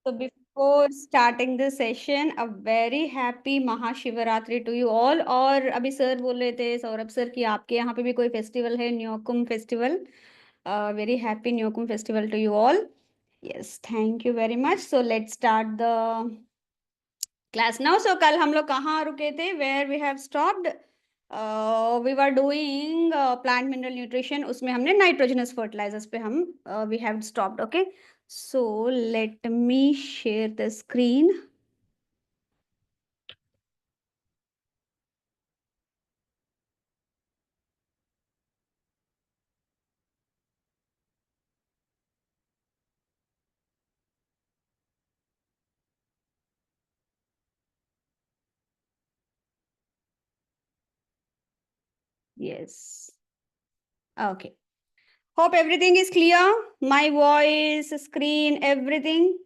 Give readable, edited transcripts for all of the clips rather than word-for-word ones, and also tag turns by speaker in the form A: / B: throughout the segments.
A: So before starting the session, a very happy Mahashivratri to you all. और अभी sir बोल रहे थे, सौरभ सर, कि आपके यहाँ पे भी कोई फेस्टिवल है, Nyokum festival. Very happy Nyokum festival to you all. Yes, thank you very much. So let's start the class now. So कल हम लोग कहाँ रुके थे? Where we have stopped? We were doing plant mineral nutrition. उसमें हमने nitrogenous fertilizers पे हम we have stopped. Okay. So let me share the screen. Yes. Okay. Hope everything is clear. My voice, screen, everything.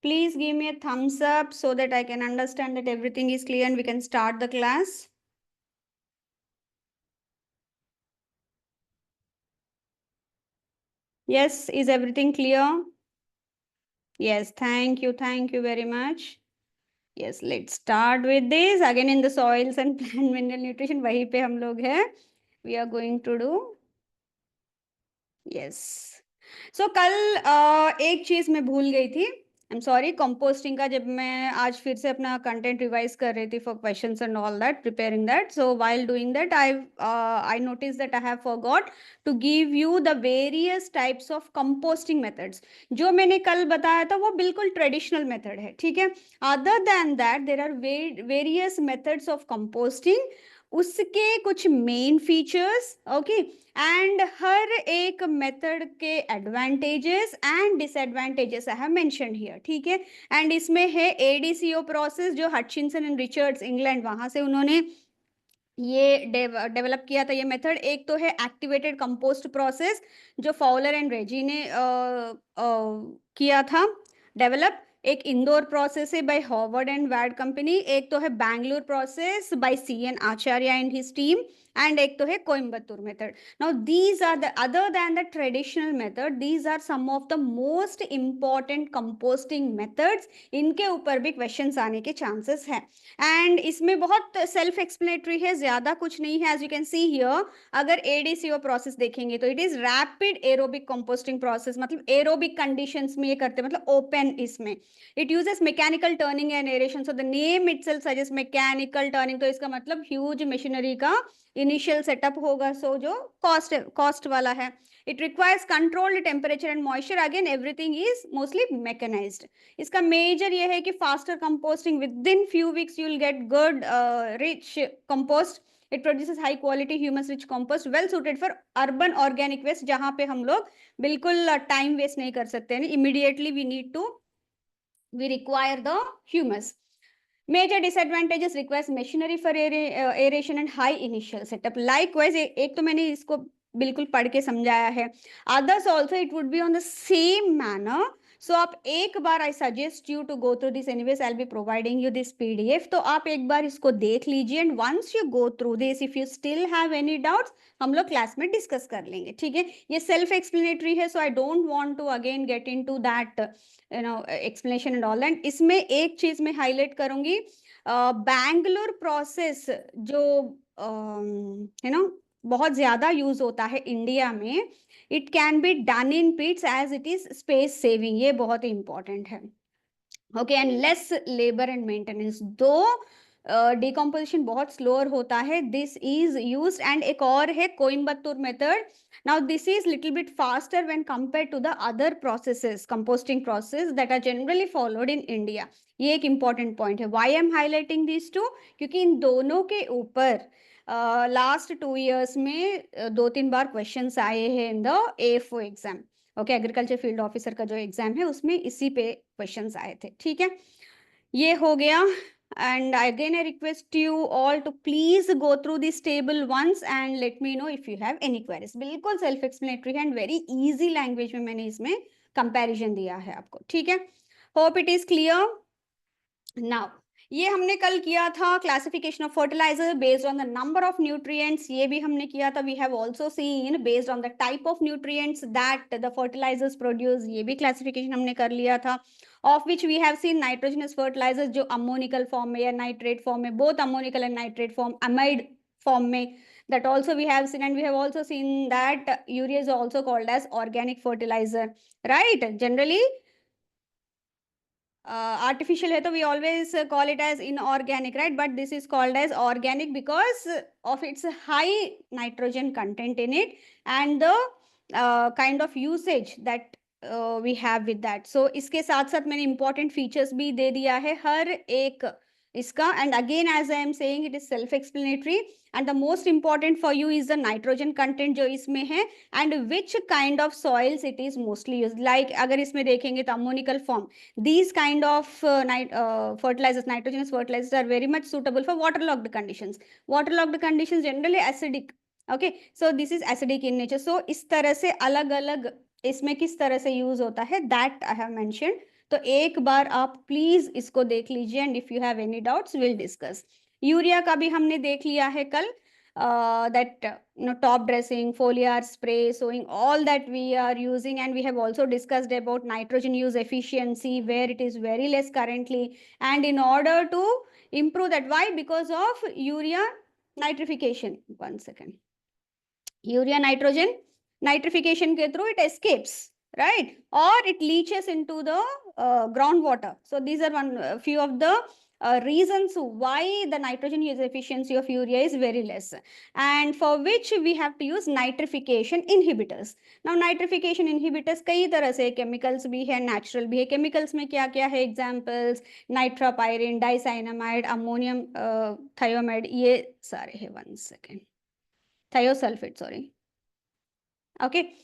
A: Please give me a thumbs up so that I can understand that everything is clear and we can start the class. Yes, is everything clear? Yes, thank you. Thank you very much. Yes, let's start with this. Again in the soils and plant mineral nutrition, वहीं पे हम लोग हैं. We are going to do. Yes. So कल एक चीज मैं भूल गई थी. I am sorry. कंपोस्टिंग का जब मैं आज फिर से अपना कंटेंट रिवाइज कर रही थी for questions and all that, preparing that, so while doing that I notice that I have forgot to give you the various types of composting methods. जो मैंने कल बताया था वो बिल्कुल ट्रेडिशनल मेथड है, ठीक है. Other than that there are various methods of composting. उसके कुछ मेन फीचर्स, ओके, एंड हर एक मेथड के advantages and disadvantages I have mentioned here, ठीक है. एंड इसमें है एडीसीओ प्रोसेस, जो हटचिंसन एंड रिचर्ड्स इंग्लैंड, वहां से उन्होंने ये डेवलप किया था ये मेथड. एक तो है एक्टिवेटेड कंपोस्ट प्रोसेस, जो फॉलर एंड रेजी ने किया था डेवलप. एक इंदौर प्रोसेस है by Howard and Wad company. एक तो है Bangalore process by C N Acharya and his team. And एक तो है Coimbatore method. Now these are the other than the traditional method, these are some of the most important composting methods. इनके ऊपर भी questions आने के चांसेस हैं. एंड इसमें बहुत सेल्फ एक्सप्लेनेटरी है, ज्यादा कुछ नहीं है. As you can see here, अगर एडीसीओ प्रोसेस देखेंगे तो it is rapid aerobic composting process. मतलब एरोबिक कंडीशंस में ये करते हैं, मतलब ओपन. इसमें it uses mechanical turning and aeration. So the name itself suggest mechanical turning, तो इसका मतलब ह्यूज मशीनरी का इनिशियल सेटअप होगा, सो जो कॉस्ट वाला है. It requires controlled temperature and moisture. Again everything is mostly mechanised. इसका मेजर ये है कि faster composting, within few weeks you will get good rich compost. It produces high quality humus rich compost, well suited for urban organic waste, जहां पे हम लोग बिल्कुल time waste नहीं कर सकते हैं. Immediately we need to, we require the humus. Major disadvantages: requires machinery for aeration and high initial setup. Likewise, एक तो मैंने इसको बिल्कुल पढ़ के समझाया है. Others also it would be on the same manner. So आप एक बार, I suggest you to go through this. Anyways, I'll be providing you this PDF. तो आप एक बार इसको देख लीजिए. And once you go through this, if you still have any doubts, हम लोग क्लास में डिस्कस कर लेंगे, ठीक है. ये सेल्फ एक्सप्लेनेटरी है, so I don't want to again get into that explanation and all. And इसमें एक चीज मैं हाईलाइट करूंगी, बैंगलोर प्रोसेस जो है ना बहुत ज्यादा यूज होता है इंडिया में. It can be done in pits as it is space saving. ये बहुत इंपॉर्टेंट है, okay. And less labour and maintenance. Though decomposition बहुत स्लोअर होता है, दिस इज यूज. एंड एक और है Coimbatore method. Now this is little bit faster when compare to the other processes, composting process that are generally followed in India. ये एक important point है. Why I am highlighting this to, क्योंकि इन दोनों के ऊपर लास्ट 2 years में 2-3 बार questions आए हैं in the AFO exam. Okay, agriculture field officer का जो एग्जाम है उसमें इसी पे क्वेश्चंस आए थे, ठीक है. ये हो गया. and again I request you all to please go through this table once and let me know if you have any queries. बिल्कुल self explanatory and very easy language में मैंने इसमें comparison दिया है आपको, ठीक है. hope it is clear now. ये हमने कल किया था, classification of fertiliser based on the number of nutrients, ये भी हमने किया था. We have also seen based on the type of nutrients that the fertilisers produce, ये भी क्लासिफिकेशन हमने कर लिया था. Of which we have seen nitrogenous fertilisers जो अमोनिकल फॉर्म में या नाइट्रेट फॉर्म में, both ammoniacal and nitrate form, amide form में, that also we have seen. And we have also seen that urea is also called as organic fertilizer, right? Generally artificial hai to we always call it as inorganic, right? But this is called as organic because of its high nitrogen content in it and the kind of usage that we have with that. So iske साथ साथ मैंने important features भी दे दिया है हर एक इसका. And again as I am saying, it is self explanatory and the most important for you is the nitrogen content जो इसमें है and which kind of soils it is mostly used. Like अगर इसमें देखेंगे तो ammonical form, these kind of fertilizers, nitrogenous fertilizers are very much suitable for waterlogged conditions. Waterlogged conditions generally acidic. Okay, so this is acidic in nature. So इस तरह से अलग अलग इसमें किस तरह से यूज होता है that I have mentioned. तो एक बार आप प्लीज इसको देख लीजिए and if you have any doubts will discuss. Urea का भी हमने देख लिया है कल, that top dressing, foliar spray, sowing, all that we are using. And we have also discussed about nitrogen use efficiency where it is very less currently, and in order to improve that, why? Because of urea nitrification. One second. Urea nitrogen nitrification ke through it escapes, right? Or it leaches into the groundwater. So these are one few of the reasons why the nitrogen use efficiency of urea is very less, and for which we have to use nitrification inhibitors. Now nitrification inhibitors कई तरह से chemicals भी है, natural भी है. chemicals में क्या क्या है examples? Nitropyrin, dicyanamide, ammonium thiamide, ये सारे हैं. One second. Thiosulfate, sorry. Okay,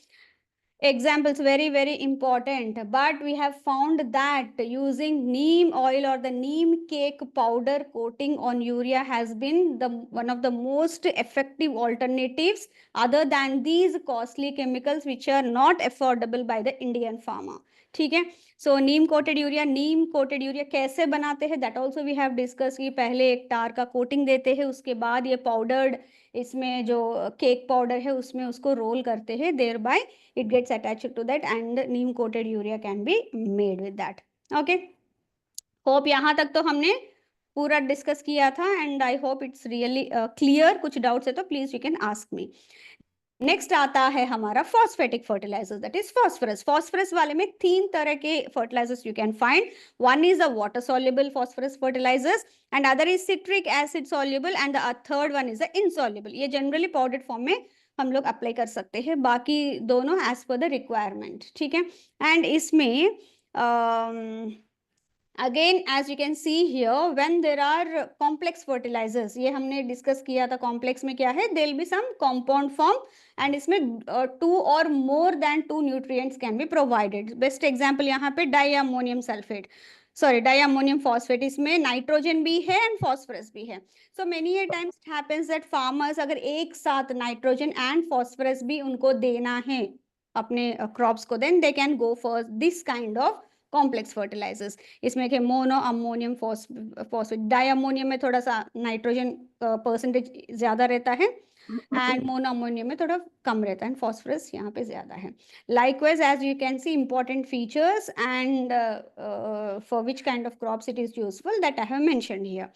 A: examples very important. But we have found that using neem oil or the neem cake powder coating on urea has been the one of the most effective alternatives other than these costly chemicals which are not affordable by the Indian farmer. ठीक है. सो नीम coated urea कैसे बनाते हैं that also we have discuss कि पहले एक टार का coating देते हैं, उसके बाद ये पाउडर्ड इसमें जो केक पाउडर है उसमें उसको रोल करते हैं, thereby it gets attached to that and neem coated urea can be made with that. Okay, hope यहाँ तक तो हमने पूरा डिस्कस किया था and I hope it's really clear. कुछ डाउट्स है तो please you can ask me. Next आता है हमारा phosphatic fertilisers, that is phosphorus. Phosphorus वाले में तीन तरह के fertilisers you can find. One is the water soluble phosphorus fertilisers and other is citric acid soluble and the third one is the insoluble. ये generally powdered form में हम लोग apply कर सकते हैं, बाकी दोनों एज पर द रिक्वायरमेंट. ठीक है. एंड इसमें again as you can see here when there are complex fertilizers, ये हमने डिस्कस किया था. कॉम्प्लेक्स में क्या है? there will be some compound form and इसमें two or more than two nutrients can be provided. best example यहाँ पे diammonium sulfate, sorry diammonium phosphate, इसमें नाइट्रोजन भी है एंड फॉस्फरस भी है. So many A times happens that farmers अगर एक साथ नाइट्रोजन एंड फॉस्फरस भी उनको देना है अपने क्रॉप्स को, then they can go for this kind of complex fertilisers. इसमें के मोनो अमोनियम फॉस्फेट, डायमोनियम में थोड़ा सा नाइट्रोजन परसेंटेज ज्यादा रहता है एंड मोनो अमोनियम में थोड़ा कम रहता है, फॉस्फरस यहाँ पे ज्यादा है. likewise as you can see important features and for which kind of crops it is useful that I have mentioned here.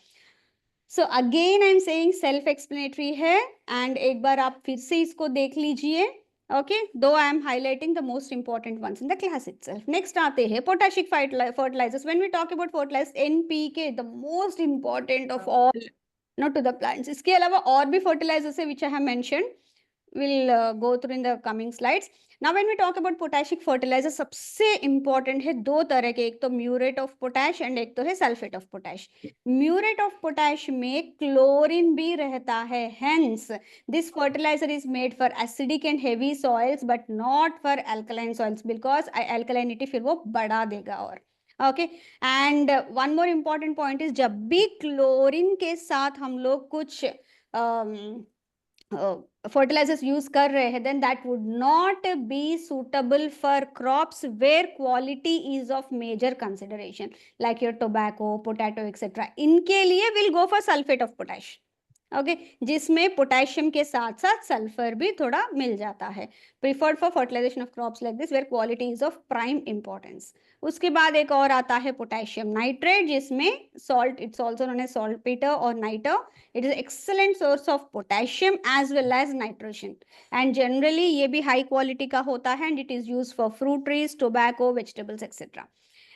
A: So again I am saying self explanatory है and एक बार आप फिर से इसको देख लीजिए. Okay, though I am highlighting the most important ones in the class itself. Next आते हैं potassic fertilizers. When we talk about fertilizers, NPK, the most important of all, not to the plants. इसके अलावा और भी fertilizers है which I have mentioned. We'll go through in the coming slides. Now when we talk about potassic fertilizer, सबसे important है दो तरह के, एक तो म्यूरेट ऑफ पोटैश एंड एक तो है sulphate of potash. Muriate of potash में क्लोरीन भी रहता है, hence this fertilizer is made for acidic and heavy soils but not for alkaline soils because alkalinity फिर वो बढ़ा देगा. और okay and one more important point is जब भी क्लोरीन के साथ हम लोग कुछ फर्टिलाइजर्स यूज कर रहे हैं, then that would not be suitable for crops where quality is of major consideration, like your tobacco, potato etcetera. इनके लिए will go for sulphate of potash, okay, जिसमें पोटेशियम के साथ साथ सल्फर भी थोड़ा मिल जाता है। Preferred for fertilization of crops like this where quality is of prime importance. उसके बाद एक और आता है पोटेशियम नाइट्रेट, जिसमें salt, it's also known as saltpetre और nitre. It is excellent source of potassium as well as nitrogen, and generally ये भी हाई क्वालिटी का होता है, and it is use for fruit trees, tobacco, vegetables etcetera.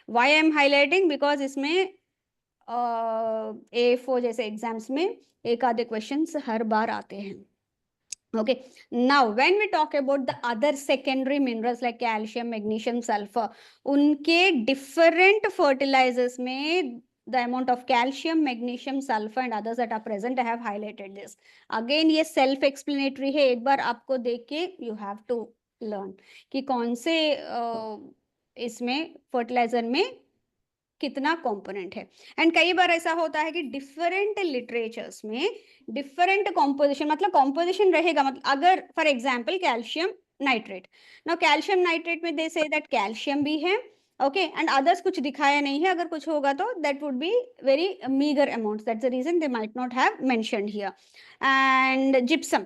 A: Why I am highlighting, because इसमें A4 जैसे exams में एक आधे क्वेश्चंस हर बार आते हैं। Okay, now when we talk about the other secondary minerals like calcium, magnesium, sulfur, उनके different fertilizers में the amount of calcium, magnesium, sulfur and others that are present, I have highlighted this. Again ये self explanatory है, एक बार आपको देख के you have to learn कि कौन से इसमें fertilizer में कितना कंपोनेंट है। एंड कई बार ऐसा होता है कि डिफरेंट लिटरेचर्स में डिफरेंट कॉम्पोजिशन, मतलब कॉम्पोजिशन रहेगा, मतलब अगर फॉर एग्जांपल कैल्शियम नाइट्रेट, ना कैल्शियम नाइट्रेट में दे से दैट कैल्शियम भी है, ओके, एंड अदर्स कुछ दिखाया नहीं है, अगर कुछ होगा तो that would be very meagre amount, that's the reason they might not have mentioned here. And gypsum,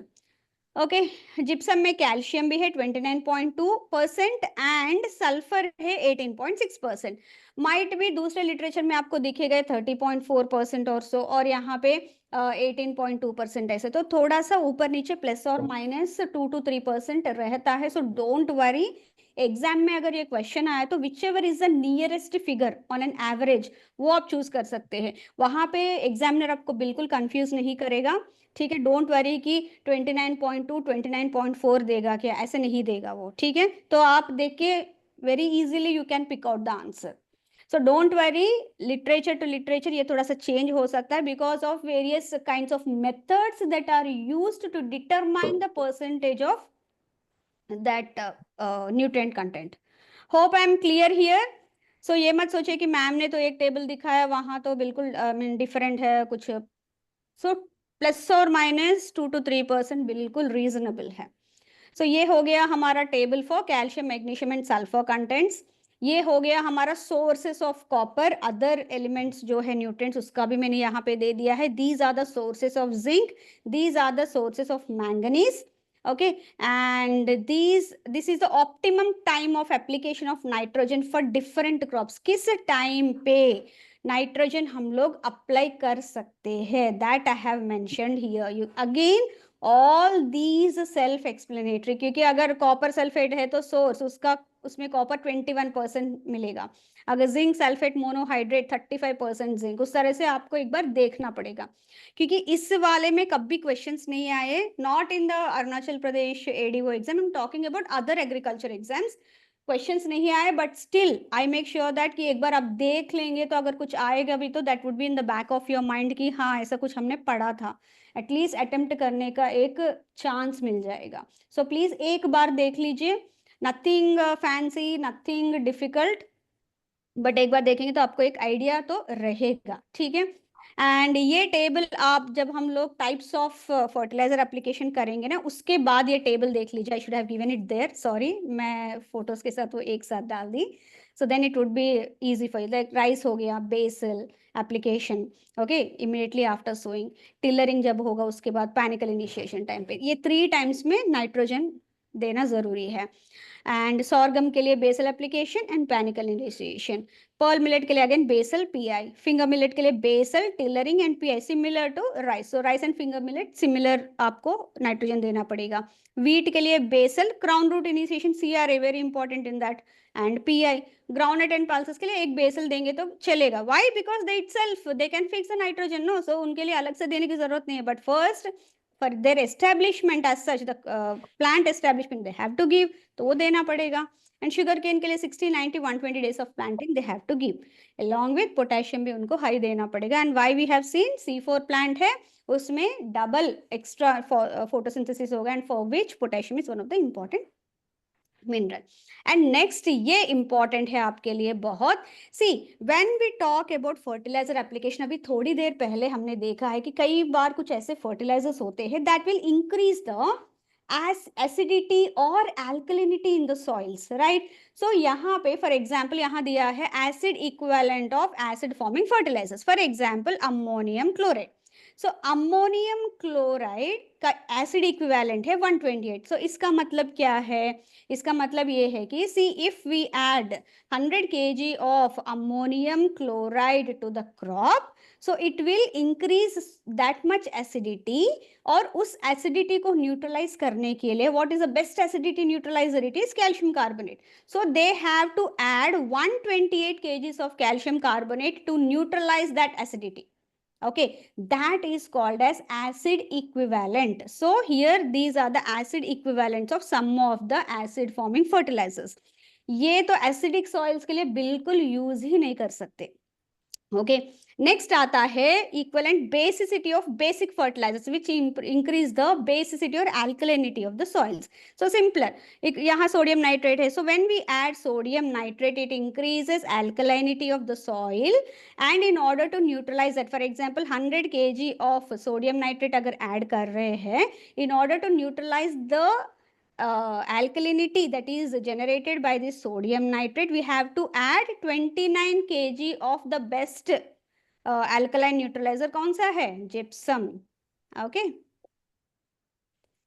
A: okay, gypsum में कैल्शियम भी है 29.2% एंड सल्फर है 18.6%। माइट भी दूसरे लिटरेचर में आपको दिखेगा 30.4% और सो, और यहाँ पे 18.2% ऐसे, तो थोड़ा सा ऊपर नीचे प्लस और माइनस 2 to 3% रहता है। सो डोंट वरी, एग्जाम में अगर ये क्वेश्चन आया तो which ever is the nearest figure on an average, वो आप चूज कर सकते हैं। वहां पे एग्जामिनर आपको बिल्कुल कंफ्यूज नहीं करेगा, ठीक है। डोंट वरी कि 29.2 29.4 देगा क्या, ऐसे नहीं देगा वो, ठीक है। तो आप देख के very easily you can pick out the answer. So don't worry, literature to literature ये थोड़ा सा चेंज हो सकता है because of various kinds of methods that are used to determine the percentage of that nutrient content. Hope I am clear here. So ये मत सोचे कि मैम ने तो एक टेबल दिखाया, वहां तो बिल्कुल डिफरेंट है कुछ। सो प्लस और माइनस 2 to 3% बिल्कुल रीजनेबल है। सो ये हो गया हमारा table for calcium, magnesium and sulphur contents. ये हो गया हमारा sources of copper, other elements जो है न्यूट्रिएंट्स, उसका भी मैंने यहाँ पे दे दिया है। These are the sources of zinc, these are the sources of manganese, okay, and this is the optimum time of application of nitrogen for different crops। किस टाइम पे नाइट्रोजन हम लोग अप्लाई कर सकते हैं, that I have mentioned here. You again all these self explanatory, क्योंकि अगर copper sulphate है तो सोर्स उसका, उसमें कॉपर 21% मिलेगा। अगर जिंक सल्फेट मोनोहाइड्रेट 35% जिंक, उस तरह से आपको एक बार देखना पड़ेगा, क्योंकि इस वाले में कभी क्वेश्चंस नहीं आए, not in the Arunachal Pradesh ADO exam, I am talking about other agriculture exams. Questions नहीं आए, but still I make sure that कि एक बार आप देख लेंगे तो अगर कुछ आएगा भी तो that would be in the back of your mind कि हाँ ऐसा कुछ हमने पढ़ा था, एटलीस्ट अटेम्प्ट करने का एक चांस मिल जाएगा। सो प्लीज एक बार देख लीजिए, nothing fancy, nothing difficult, but एक बार देखेंगे तो आपको एक आइडिया तो रहेगा, ठीक है। एंड ये टेबल आप जब हम लोग टाइप्स ऑफ फर्टिलाइजर एप्लीकेशन करेंगे ना, उसके बाद ये टेबल देख लीजिए। I should have given it there, sorry, मैं फोटोज के साथ वो एक साथ डाल दी। So then it would be easy for you. Like rice हो गया, basal application, okay, immediately after sowing, tillering जब होगा उसके बाद, पैनिकल इनिशिएशन टाइम पे, ये 3 टाइम्स में नाइट्रोजन देना जरूरी है। एंड सॉर्गम के लिए basal application and panicle initiation. Pearl millet के लिए again basal PI, finger millet के लिए basal, tillering and PI, similar to rice. So rice and finger millet similar आपको नाइट्रोजन देना पड़ेगा। वीट के लिए basal, crown root initiation, CRA very important in that, and PI. Groundnut and pulses के लिए एक बेसल देंगे तो चलेगा। Why? Because they itself they can fix the nitrogen, no, so उनके लिए अलग से देने की जरूरत नहीं है। But first for their establishment as such, the plant establishment they have to give, तो वो देना पड़ेगा। एंड शुगर केन के लिए 60 90 120 days of planting they have to give, along with potassium भी उनको हाई देना पड़ेगा। And why we have seen C4 plant है, उसमें डबल एक्स्ट्रा फोटोसिंथेसिस होगा, and for which potassium is one of the important mineral. And next ये important है आपके लिए बहुत। See, when we talk about fertilizer application, अभी थोड़ी देर पहले हमने देखा है कि कई बार कुछ ऐसे फर्टिलाइजर्स होते हैं that will increase the as acidity or alkalinity in the soils, right? So यहाँ पे फॉर एग्जाम्पल यहाँ दिया है acid equivalent of acid forming fertilizers, for example ammonium chloride. So ammonium chloride का एसिड इक्विवेलेंट है 128। सो इसका मतलब क्या है? इसका मतलब ये है कि see, if we add 100 kg of ammonium chloride to the crop, so it will increase that much acidity. और उस एसिडिटी को न्यूट्रलाइज करने के लिए what is the best acidity neutralizer? It is calcium carbonate. So they have to add 128 kgs of calcium carbonate to neutralize that acidity. Okay, that is called as acid equivalent. So here these are the acid equivalents of some of the acid forming fertilizers. ये तो acidic soils के लिए बिल्कुल use ही नहीं कर सकते। Okay, next आता है equivalent basicity of basic fertilizers which increase the basicity और alkalinity of the soils. So simpler, यहाँ सोडियम नाइट्रेट है, so when we add sodium nitrate it increases alkalinity of the soil and in order to neutralize that, for example 100 kg of sodium nitrate अगर add कर रहे हैं, in order to neutralize the alkalinity that is generated by this sodium nitrate, we have to add 29 kg of the best alkaline neutralizer. कौन सा है? gypsum. Okay,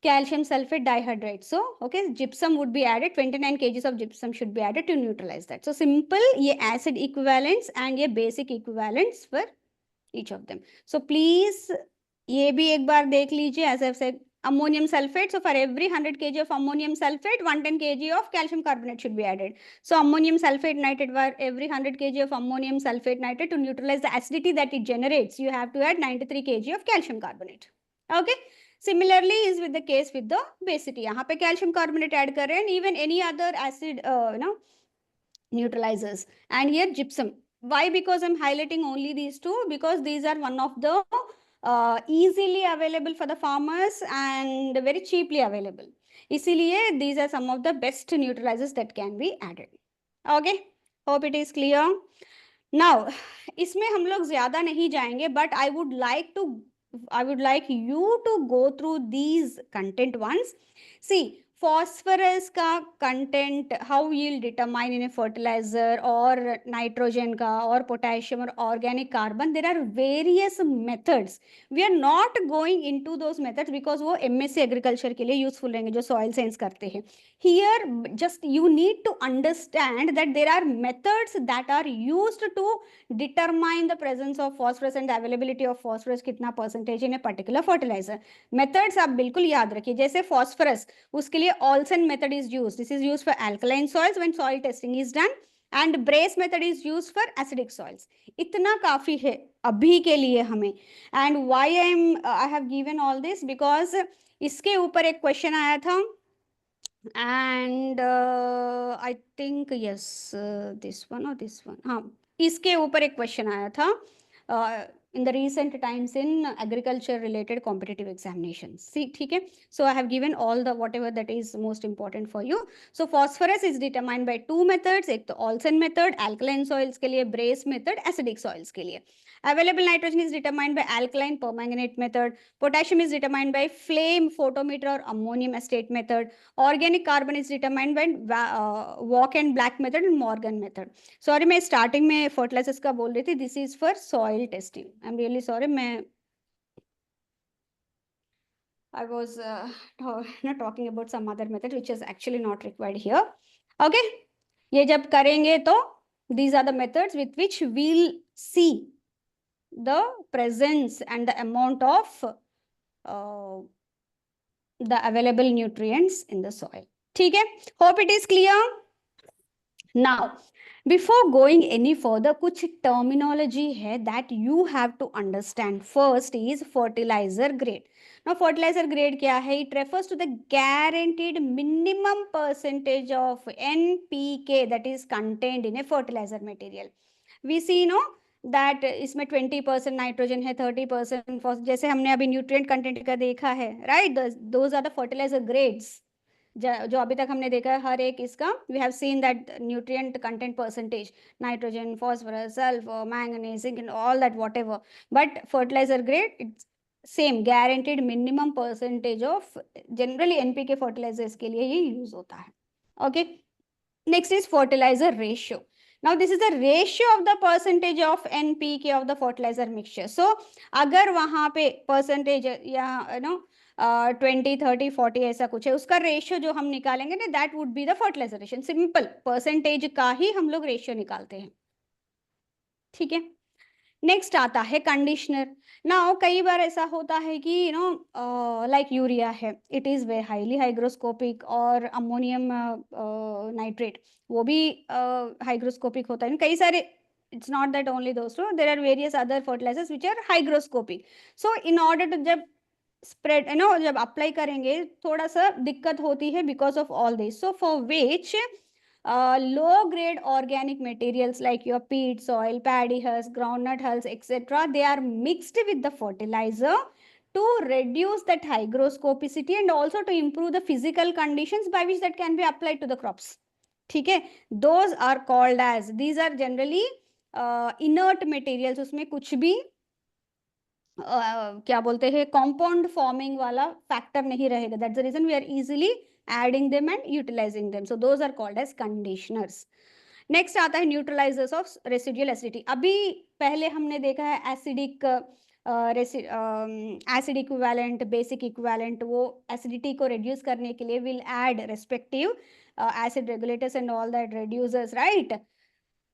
A: calcium sulfate dihydrate. So okay, gypsum would be added, 29 kgs of gypsum should be added to neutralize that. So simple, ये acid equivalents and ये basic equivalents for each of them. So please ये भी एक बार देख लीजिए. As I've said, ammonium sulfate, so for every 100 kg of ammonium sulfate 110 kg of calcium carbonate should be added. So ammonium sulfate nitrate, for every 100 kg of ammonium sulfate nitrate, to neutralize the acidity that it generates, you have to add 93 kg of calcium carbonate. Okay, similarly is with the case with the basicity. यहाँ पे calcium carbonate add कर रहे हैं, and even any other acid neutralizers, and here gypsum. Why? Because I'm highlighting only these two, because these are one of the easily available for the farmers and very cheaply available. इसीलिए these are some of the best neutralizers that can be added. Okay, hope it is clear. Now इसमें हम लोग ज्यादा नहीं जाएंगे, but I would like you to go through these content once. See, phosphorus का content, how you'll determine in a fertilizer, और nitrogen का, और potassium और organic carbon, there are various methods. We are not going into those methods because वो MSc agriculture के लिए useful रहेंगे जो soil science करते हैं. Here just you need to understand that there are methods that are used to determine the presence of phosphorus and the availability of phosphorus कितना percentage in a particular fertilizer. Methods आप बिल्कुल याद रखिए. जैसे phosphorus, उसके लिए Olsen method is used. This is used for alkaline soils when soil testing is done, and Brace method is used for acidic soils. इतना काफी है अभी के लिए हमें. And why I have given all this, because इसके ऊपर एक क्वेश्चन आया था, and I think yes, this one or this one, हाँ, इसके ऊपर एक क्वेश्चन आया था in the recent times in agriculture related competitive examinations. See, ठीक है. So I have given all the whatever that is most important for you. So phosphorus is determined by two methods. एक तो Olsen method alkaline soils के लिए, Brace method acidic soils के लिए. Available nitrogen is determined by alkaline permanganate method. Potassium is determined by flame photometer or ammonium acetate method. Organic carbon is determined by walk and black method and Morgan method. Sorry, मैं starting में fertilizers का बोल रही थी. This is for soil testing. I'm really sorry. I was not talking about some other method which is actually not required here. Okay, ये जब करेंगे तो these are the methods with which we'll see the presence and the amount of the available nutrients in the soil. ठीक है? Hope it is clear. Now, before going any further, कुछ terminology है that you have to understand. First is fertilizer grade. Now, fertilizer grade क्या है? It refers to the guaranteed minimum percentage of NPK that is contained in a fertilizer material. We see, no, that इसमें 20% nitrogen है, 30% जैसे हमने अभी nutrient content का देखा है, right? Those are the fertilizer grades. जो अभी तक हमने देखा है हर एक इसका, we have seen that nutrient content percentage, nitrogen, phosphorus, sulphur, manganese, zinc and all that whatever, but fertilizer grade it's same guaranteed minimum percentage of, generally NPK fertilizers के लिए ये यूज होता है. Okay, next is fertilizer ratio. Now this is the ratio of the percentage of NPK of the fertilizer mixture. So अगर वहां पे percentage या no 20 30 40 ऐसा कुछ है, उसका रेशियो जो हम निकालेंगे ना, that would be the fertilizer ratio. Simple percentage का ही हम लोग रेशियो निकालते हैं. ठीक है. नेक्स्ट आता है कंडीशनर. नाउ कई बार ऐसा होता है कि लाइक यूरिया है, it is way highly hygroscopic, और अमोनियम नाइट्रेट वो भी हाइग्रोस्कोपिक होता है. कई सारे, इट्स नॉट दैट ओनली दोस्तों, there are various other fertilizers which are hygroscopic. So in order to जब स्प्रेड जब अप्लाई करेंगे थोड़ा सा दिक्कत होती है because of all this. So for which low grade organic materials like your peat soil, paddy hulls, groundnut hulls, etc., they are mixed with the fertilizer to reduce that hygroscopicity and also to improve the physical conditions by which that can be applied to the crops. ठीक है, those are called as, these are generally inert materials. उसमें कुछ भी क्या बोलते हैं, compound forming वाला factor नहीं रहेगा. That's the reason we are easily adding them and utilizing them. So those are called as conditioners. Next आता है न्यूट्रलाइजर्स ऑफ रेसिडुअल एसिडिटी. अभी पहले हमने देखा है acidic acid equivalent, basic equivalent. वो एसिडिटी को रिड्यूस करने के लिए will add respective acid regulators and all that reducers, right?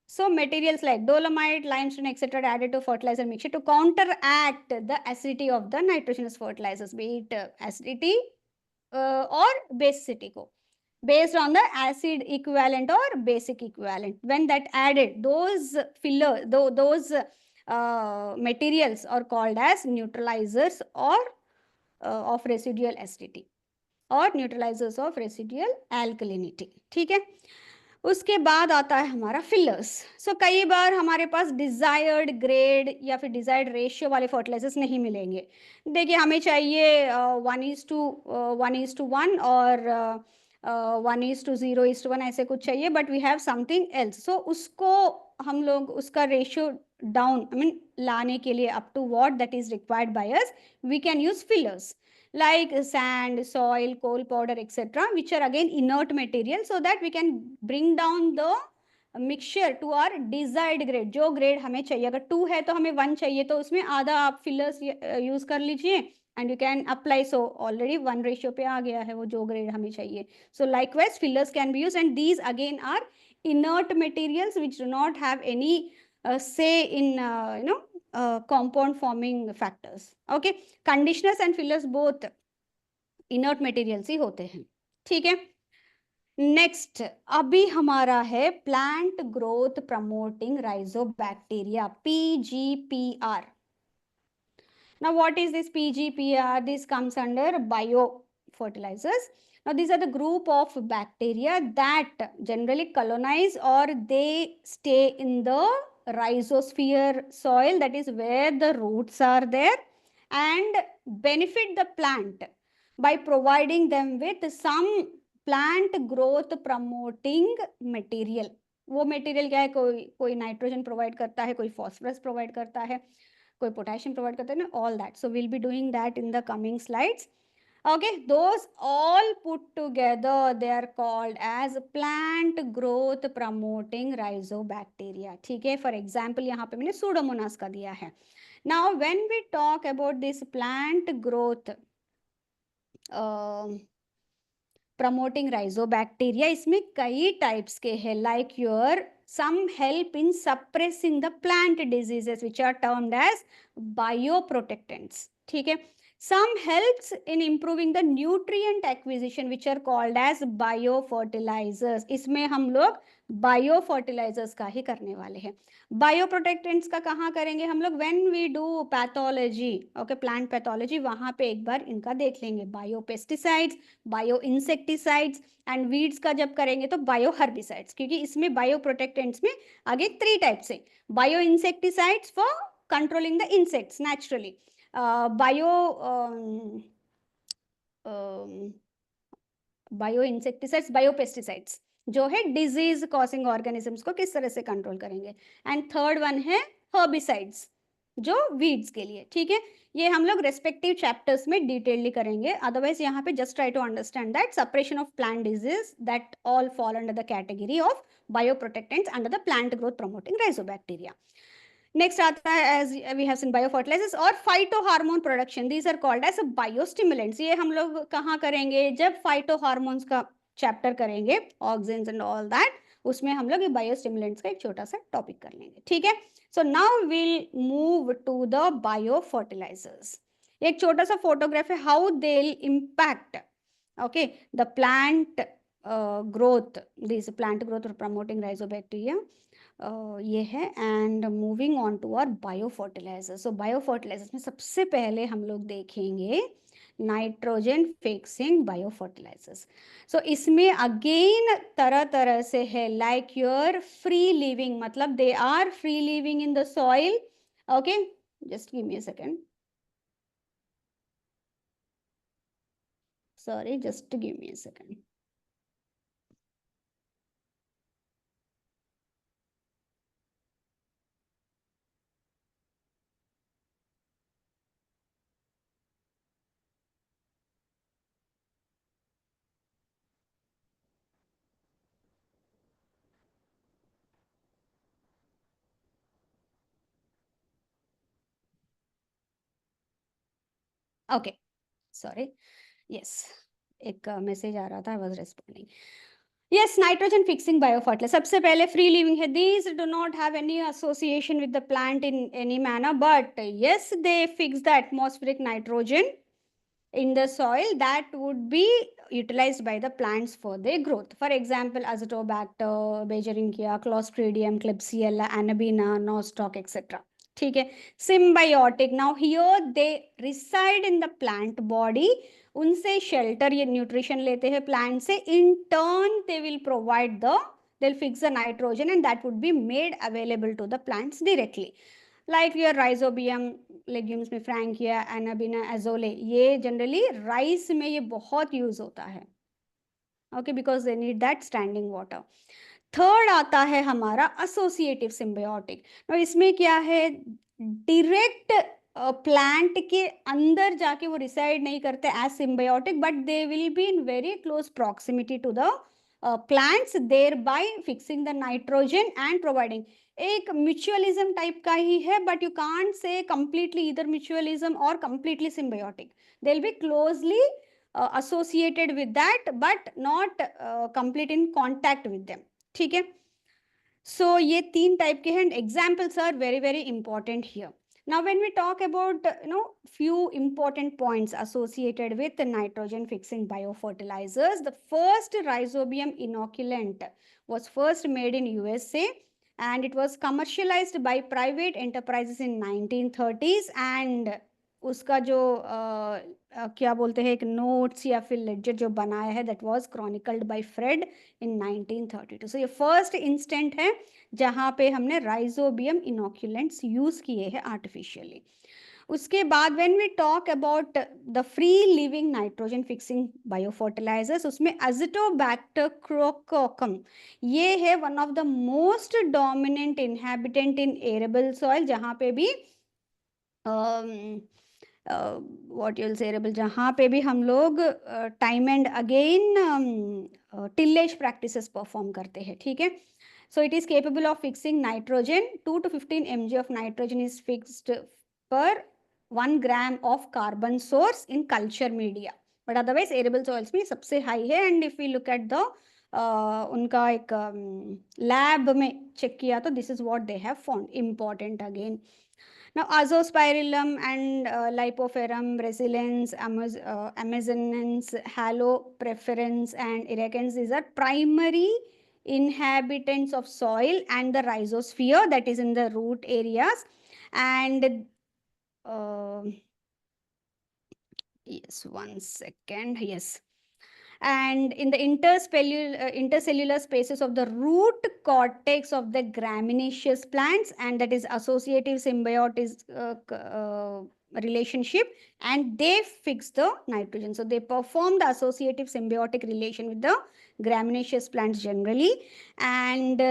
A: So materials like dolomite, limestone, etc. are added to fertilizer mixture to counteract the acidity of the nitrogenous fertilizers, be it acidity or basicity को, based on the acid equivalent or basic equivalent. When that added, those filler, those materials are called as neutralizers or of residual acidity और न्यूट्रलाइजर्स of residual alkalinity. ठीक है. उसके बाद आता है हमारा fillers. सो कई बार हमारे पास डिजायर्ड ग्रेड या फिर डिजायर्ड रेशियो वाले फर्टिलाइजर्स नहीं मिलेंगे. देखिए हमें चाहिए 1:1 और 1:0:1 ऐसे कुछ चाहिए, but we have something else. So उसको हम लोग उसका रेशियो डाउन आई मीन लाने के लिए up to what that is required by us, we can use fillers like sand, soil, coal powder, etc., which are again inert material, so that we can bring down the mixture to our desired grade. जो grade हमें चाहिए, अगर 2 है तो हमें 1 चाहिए, तो उसमें आधा आप fillers यूज कर लीजिए and you can apply. So already 1 ratio पे आ गया है वो जो grade हमें चाहिए. So likewise fillers can be used, and these again are inert materials which do not have any say in compound forming factors. Okay, conditioners and fillers both inert materials ही होते हैं. ठीक है. नेक्स्ट अभी हमारा है plant growth promoting rhizobacteria, PGPR. Now what is this PGPR? This comes under biofertilizers. Now these are the group of bacteria that generally colonize or they stay in the rhizosphere soil, that is where the roots are there, and benefit the plant by providing them with some plant growth promoting material. वो material क्या है, कोई कोई nitrogen provide करता है, कोई phosphorus provide करता है, कोई पोटेशियम प्रोवाइड करते हैं ना, all that. So will be doing that in the coming slides. Okay, those all put together they are called as plant growth promoting rhizobacteria. ठीक है. फॉर एग्जाम्पल यहाँ पे मैंने सूडोमोनास का दिया है. now when we talk about this plant growth promoting rhizobacteria, इसमें कई टाइप्स के हैं. Like your some help in suppressing the plant diseases which are termed as bioprotectants. ठीक है. some helps in improving the nutrient acquisition which are called as biofertilizers. इसमें हम लोग biofertilisers का ही करने वाले हैं. बायोप्रोटेक्टेंट्स का कहाँ करेंगे हम लोग, when we do pathology, okay, plant pathology, वहां पे एक बार इनका देख लेंगे. Biopesticides, bio insecticides, and weeds का जब करेंगे तो बायो हर्बिसाइड्स, क्योंकि इसमें बायो प्रोटेक्टेंट्स में आगे 3 टाइप्स है. Bio insecticides for controlling the insects naturally, bio bio insecticides, bio pesticides जो है डिजीज कॉजिंग ऑर्गेनिजम्स को किस तरह से कंट्रोल करेंगे। एंड थर्ड वन है हर्बिसाइड्स जो वीड्स के लिए, ठीक है। ये हम लोग रेस्पेक्टिव चैप्टर्स में डिटेलली करेंगे, अदरवाइज यहाँ पे just try to understand that separation of plant disease that all fall under the category of bioprotectants under the plant growth promoting rhizobacteria. Next आता है as we have seen biofertilizers और phytohormone production, these are called as biostimulants. ये हम लोग कहाँ करेंगे, जब फाइटोहार्मोन्स का चैप्टर करेंगे, ऑक्सिन्स एंड ऑल दैट, उसमें हम लोग ये बायोस्टिमुलेंट्स का एक छोटा सा टॉपिक कर लेंगे, ठीक है। So now will move to the biofertilizers. एक छोटा सा फोटोग्राफ है, how they impact okay the plant growth, this plant growth और प्रमोटिंग राइजोबैक्टीरिया, ये है। And moving on to our bio fertilizer. So bio fertilizers में सबसे पहले हम लोग देखेंगे nitrogen fixing bio fertilizers. So इसमें अगेन तरह तरह से है, लाइक योर फ्री लिविंग, मतलब they are free living in the soil. Okay, just give me a second, sorry, just give me a second. Okay, sorry, yes, एक message आ रहा था, I was responding. Yes, nitrogen fixing biofertilizer सबसे पहले free living है, these do not have any association with the plant in any manner, but yes they fix the atmospheric nitrogen in the soil that would be utilized by the plants for their growth. For example, Azotobacter, Bergeringia, Clostridium, Klebsiella, Anabina, Nostoc, etc. ठीक है, symbiotic. Now here they reside in the plant body. उनसे shelter ये nutrition लेते हैं plant से. In turn, they will provide the, they'll fix the nitrogen and that would be made available to the plants directly. Like your rhizobium legumes में Frankia, Anabaena, Azoulay, ये generally rice में ये बहुत use होता है, okay, because they need that standing water. Third आता है हमारा एसोसिएटिव सिम्बायोटिक। तो इसमें क्या है, डायरेक्ट प्लांट के अंदर जाके वो रिसाइड नहीं करते as symbiotic, but they will be in very close proximity to the plants, thereby fixing the nitrogen and providing. एक म्यूचुअलिज्म टाइप का ही है, but you can't say completely इधर म्यूचुअलिज्म और completely symbiotic, they will be closely associated with that but not complete in contact with them, ठीक है। सो ये तीन टाइप के हैं, examples are very very important here. Now, when we talk about few important points associated with the nitrogen fixing biofertilizers, the first rhizobium inoculant was first made in USA and it was commercialized by private enterprises in 1930s. And उसका जो क्या बोलते हैं, एक notes या फिर ledger जो बनाया है, दैट वाज क्रॉनिकल्ड बाय फ्रेड इन 1932. सो ये फर्स्ट इंस्टेंट है जहाँ पे हमने राइजोबियम इनोक्यूलेंट्स यूज किए हैं आर्टिफिशियली. उसके बाद when we talk about the free living nitrogen fixing biofertilizers, उसमें अजिटोबैक्टर क्रोकोकम, ये है one of the most dominant inhabitant in arable soil, जहाँ पे भी व्हाट यूल से एरेबल, जहाँ पे भी हम लोग time and again tillage practices perform करते हैं, ठीक है. So it is capable of fixing nitrogen. 2 to 15 mg of nitrogen is fixed per 1 gram of carbon source in culture media. But otherwise arable soils में सबसे high है. And if we look at the उनका एक lab में check किया तो this is what they have found. Important again. Now, azospirillum and Lipoferrum, resilience, amazonens, halopreferens, and irrigans, these are primary inhabitants of soil and the rhizosphere, that is in the root areas. And yes, 1 second, yes. And in the intercellular spaces of the root cortex of the gramineous plants, and that is associative symbiotic relationship, and they fix the nitrogen. So they perform the associative symbiotic relation with the gramineous plants generally, and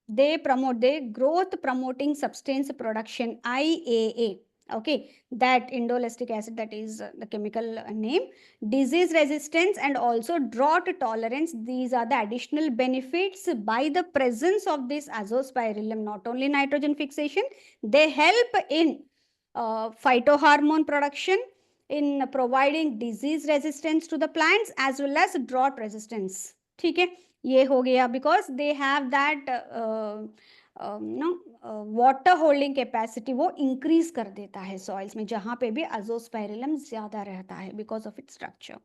A: they promote the growth promoting substance production, IAA. Okay, that indolestic acid, that is the chemical name. Disease resistance and also drought tolerance, these are the additional benefits by the presence of this azospirillum. Not only nitrogen fixation, they help in phytohormone production, in providing disease resistance to the plants as well as drought resistance. ठीक है, ये हो गया because they have that no water holding capacity, वो increase कर देता है soils में जहां पे भी अजोस्पाइरिलम ज्यादा रहता है because of its structure.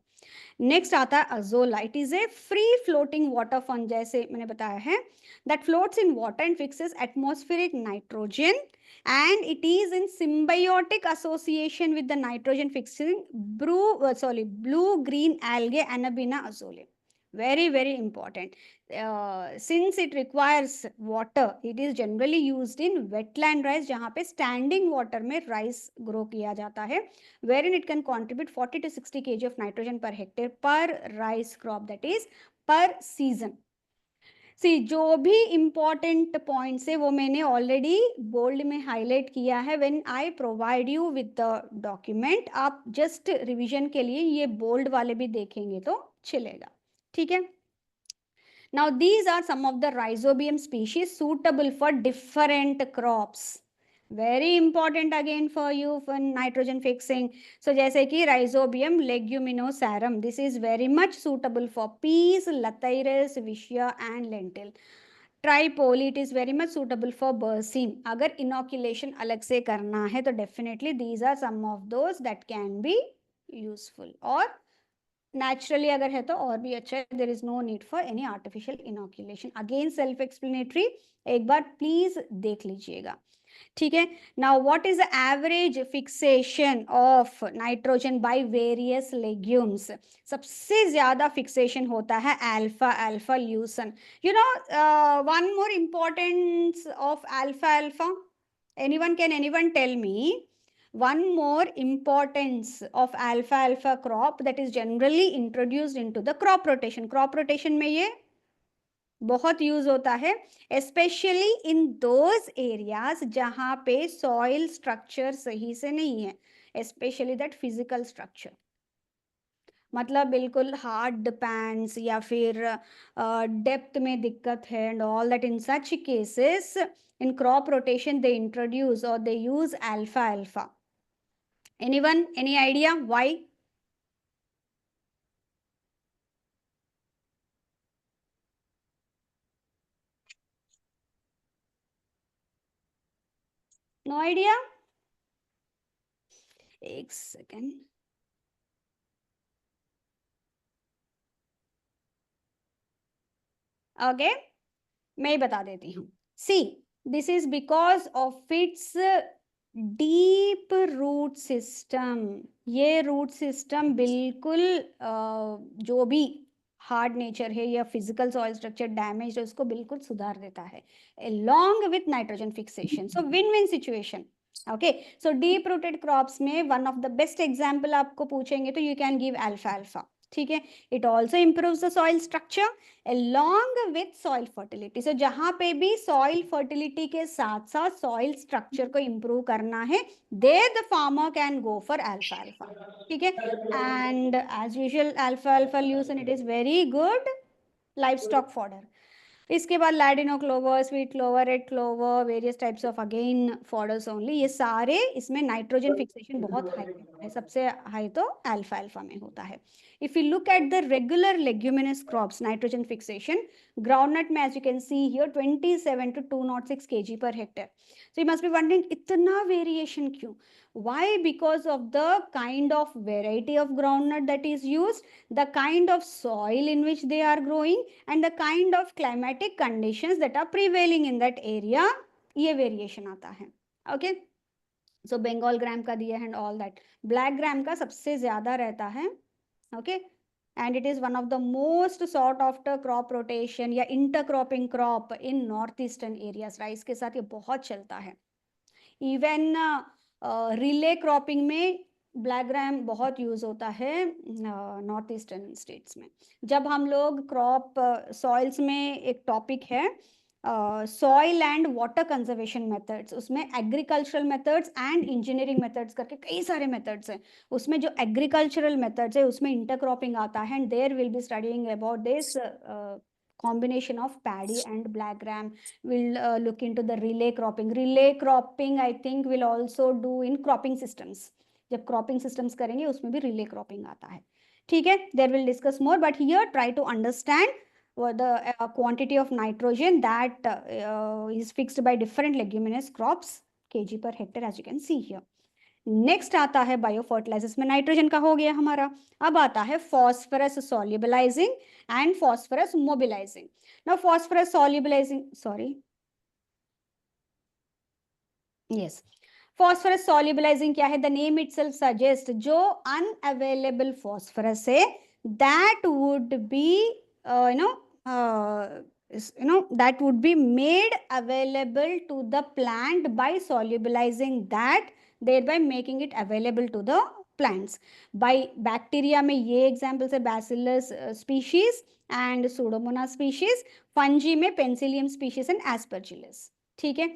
A: Next आता है azolla. It is a free floating water fund, जैसे मैंने बताया है, that floats in water and fixes atmospheric nitrogen, and it is in symbiotic association with the nitrogen fixing blue green algae Anabina azole. Very very important. Since it requires water, it is generally used in wetland rice, जहाँ पे standing water में rice grow किया जाता है, wherein it can contribute 40 to 60 kg of nitrogen per hectare per rice crop, that is per season. सी जो भी important points है वो मैंने ऑलरेडी बोल्ड में हाईलाइट किया है. When I provide you with the document, आप जस्ट रिवीजन के लिए ये बोल्ड वाले भी देखेंगे तो चलेगा. ठीक है. Now these are some of the rhizobium species suitable for different crops. Very important again for you for nitrogen fixing. So जैसे कि rhizobium leguminosarum, this is very much suitable for peas, lathyrus, vishya and lentil. Tripoli, it is very much suitable for berseem. अगर inoculation अलग से करना है तो definitely these are some of those that can be useful. और naturally अगर है तो और भी अच्छा है. There is no need for any artificial inoculation. Again self explanatory, एक बार प्लीज देख लीजिएगा. ठीक है. Now what is the average fixation of nitrogen by various legumes? सबसे ज्यादा फिक्सेशन होता है अल्फा अल्फा lucerne. You know one more importance of अल्फा अल्फा, anyone tell me one more importance of alpha alpha crop that is generally introduced into the crop rotation? crop rotation में ये बहुत यूज होता है, स्पेशली इन दोज एरियाज जहां पे soil structure सही से नहीं है, स्पेशली दैट फिजिकल स्ट्रक्चर. मतलब बिल्कुल हार्ड पैंस या फिर डेप्थ में दिक्कत है and all that. In such cases in crop rotation they introduce और दे यूज अल्फा अल्फा. Anyone, any idea why? No idea? एक सेकेंड. ओके, मैं ही बता देती हूँ. See, this is because of its deep root system. ये रूट सिस्टम बिल्कुल जो भी हार्ड नेचर है या फिजिकल सॉइल स्ट्रक्चर डैमेज है उसको बिल्कुल सुधार देता है along with nitrogen fixation. So win-win situation. Okay, so deep rooted crops में one of the best example आपको पूछेंगे तो you can give alpha alpha. ठीक है. It also improves the soil structure along with soil fertility. So जहाँ पे भी soil fertility के साथ साथ soil structure को improve करना है, there the farmer can go for alpha alpha. ठीक है. And as usual alpha alpha leucine, it is very good livestock fodder. इसके बाद ladino clover, sweet clover, red clover, various types of again fodders only. ये सारे इसमें nitrogen fixation बहुत high है. सबसे हाई तो अल्फा अल्फा में होता है. If you look at the regular leguminous crops nitrogen fixation, groundnut में as you can see here 27 to 206 kg per hectare. So you must be wondering इतना variation क्यों? Why? Because of the kind of variety of groundnut that is used, the kind of soil in which they are growing, and the kind of climatic conditions that are prevailing in that area. ये variation आता है. Okay, so Bengal gram का दिया है and all that. Black gram का सबसे ज्यादा रहता है. Okay, and it is one of the most sought after crop rotation या intercropping crop in northeastern areas. Rice के साथ ये बहुत चलता है. इवन रिले क्रॉपिंग में ब्लैक ग्राम बहुत यूज होता है नॉर्थ ईस्टर्न स्टेट्स में। जब हम लोग क्रॉप सॉइल्स में एक टॉपिक है soil and water conservation methods, उसमें agricultural methods and engineering methods करके कई सारे मेथड्स हैं। उसमें जो एग्रीकल्चरल मेथड्स है उसमें इंटरक्रॉपिंग आता है and there will be studying about this combination of paddy and black gram. We'll look into the relay cropping. Relay cropping I think will also do in cropping systems. जब cropping systems करेंगे उसमें भी relay cropping आता है। ठीक है, there will discuss more, but here try to understand the quantity of nitrogen that is fixed by different leguminous crops kg per hectare as you can see here. Next आता है bio fertilizers में nitrogen का हो गया हमारा। अब आता है phosphorus solubilizing and phosphorus mobilizing. Now phosphorus solubilizing, sorry, yes, phosphorus solubilizing क्या है? द नेम इटसेल्फ सजेस्ट जो अनअवेलेबल फॉस्फरस है that would be that would be made available to the plant by solubilizing that, thereby making it available to the plants by bacteria में ये examples है bacillus species and pseudomonas species, fungi में penicillium species and aspergillus। ठीक है,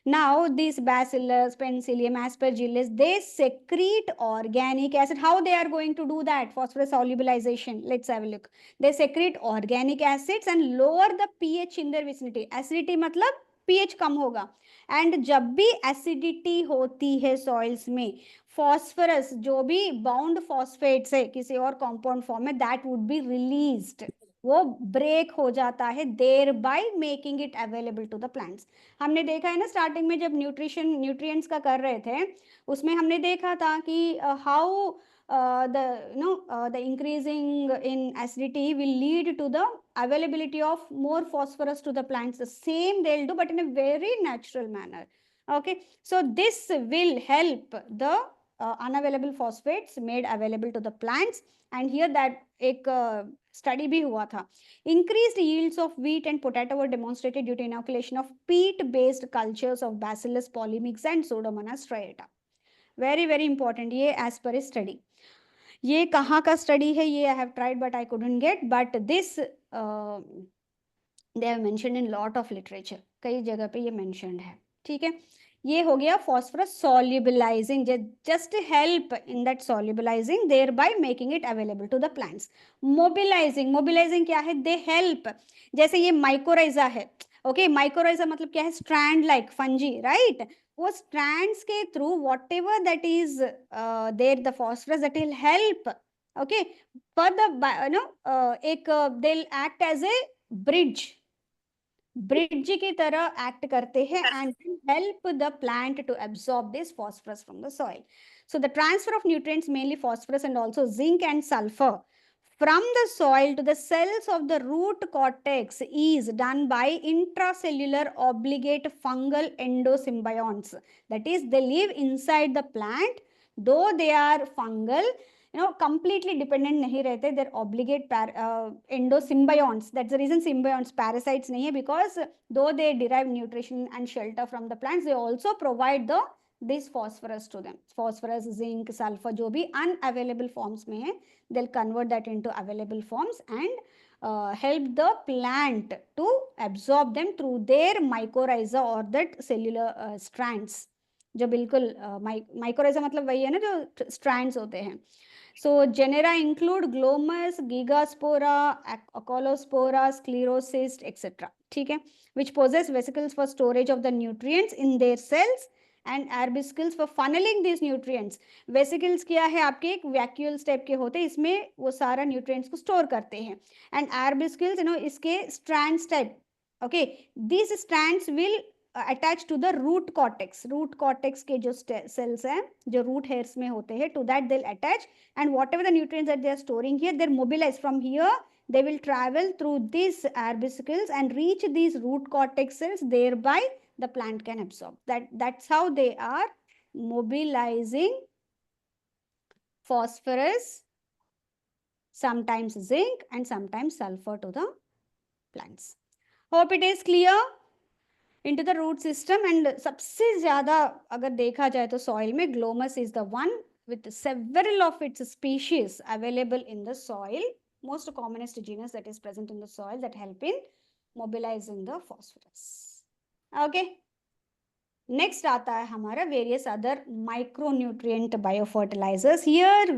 A: now these bacillus, penicillium, aspergillus, they secrete organic acid. How they are going to do that? Phosphorus solubilization. Let's have a look. They secrete organic acids and lower the pH in their vicinity. Acidity मतलब pH कम होगा। And जब भी acidity होती है soils में, phosphorus जो भी bound phosphates है किसी और कंपाउंड फॉर्म में, दैट वुड बी रिलीज्ड, वो ब्रेक हो जाता है, thereby making it available to the plants. हमने देखा है ना स्टार्टिंग में जब न्यूट्रिएंट्स का कर रहे थे, उसमें हमने देखा था कि how the increasing in acidity will lead to the availability of more phosphorus to the plants. The same they'll do, but in a very natural manner. Okay, so this will help the unavailable phosphates made available to the plants. And here that एक study भी हुआ था, increased yields of wheat and potato were demonstrated due to inoculation of peat based cultures of bacillus polymyx and pseudomonas striata. Very very important, ये as per ए study. ये कहाँ का study है? ये I have tried but I couldn't get, but this they have mentioned in lot of literature, कई जगह पे ये मेंशन्ड है। ठीक है, ये हो गया phosphorus solubilizing, just help in that solubilizing, thereby making it available to the plants. Mobilizing, mobilizing क्या है? दे हेल्प, जैसे ये माइकोराइजा है, ओके, माइकोराइजा मतलब क्या है? Strand like fungi, right? वो स्ट्रैंड्स के through whatever that is there the phosphorus that will help, okay, for the एक they will act as a bridge, bridge की तरह एक्ट करते हैं and help the plant to absorb this phosphorus from the soil. So the transfer of nutrients mainly phosphorus and also zinc and sulphur from the soil to the cells of the root cortex is done by intracellular obligate fungal endosymbionts. That is, they live inside the plant, though they are fungal, completely dependent nahi rehte, they're obligate endosymbionts. That's the reason symbionts, parasites nahi hai, because though they derive nutrition and shelter from the plants, they also provide the this phosphorus to them. Phosphorus, zinc, sulfur जो भी unavailable forms में है, they'll convert that into available forms and help the plant to absorb them through their mycorrhiza or that cellular strands, जो बिल्कुल mycorrhiza मतलब वही है ना जो strands होते हैं। So genera include glomus, gigaspora, acolospora, sclerocyst, etc. ठीक है, which possess vesicles for storage of the nutrients in their cells and arbuscles for funneling these nutrients. Vesicles क्या है आपके? एक vacuoles टाइप के होते हैं, इसमें वो सारा nutrients को store करते हैं। and arbuscles इसके strands type, okay, these strands will attach to the root cortex. root cortex के जो cells हैं जो root hairs में होते हैं, to that they'll attach, and whatever the nutrients that they are storing here, they're mobilized from here, they will travel through these arbuscles and reach these root cortex cells, thereby the plant can absorb. That's how they are mobilizing phosphorus, sometimes zinc and sometimes sulfur to the plants. Hope it is clear. into the root system, and सबसे ज़्यादा अगर देखा जाए तो soil में glomus is the one with several of its species available in the soil, most commonest genus that is present in the soil that help in mobilizing the phosphorus. Okay. Next आता है हमारा various other micronutrient biofertilizers. Here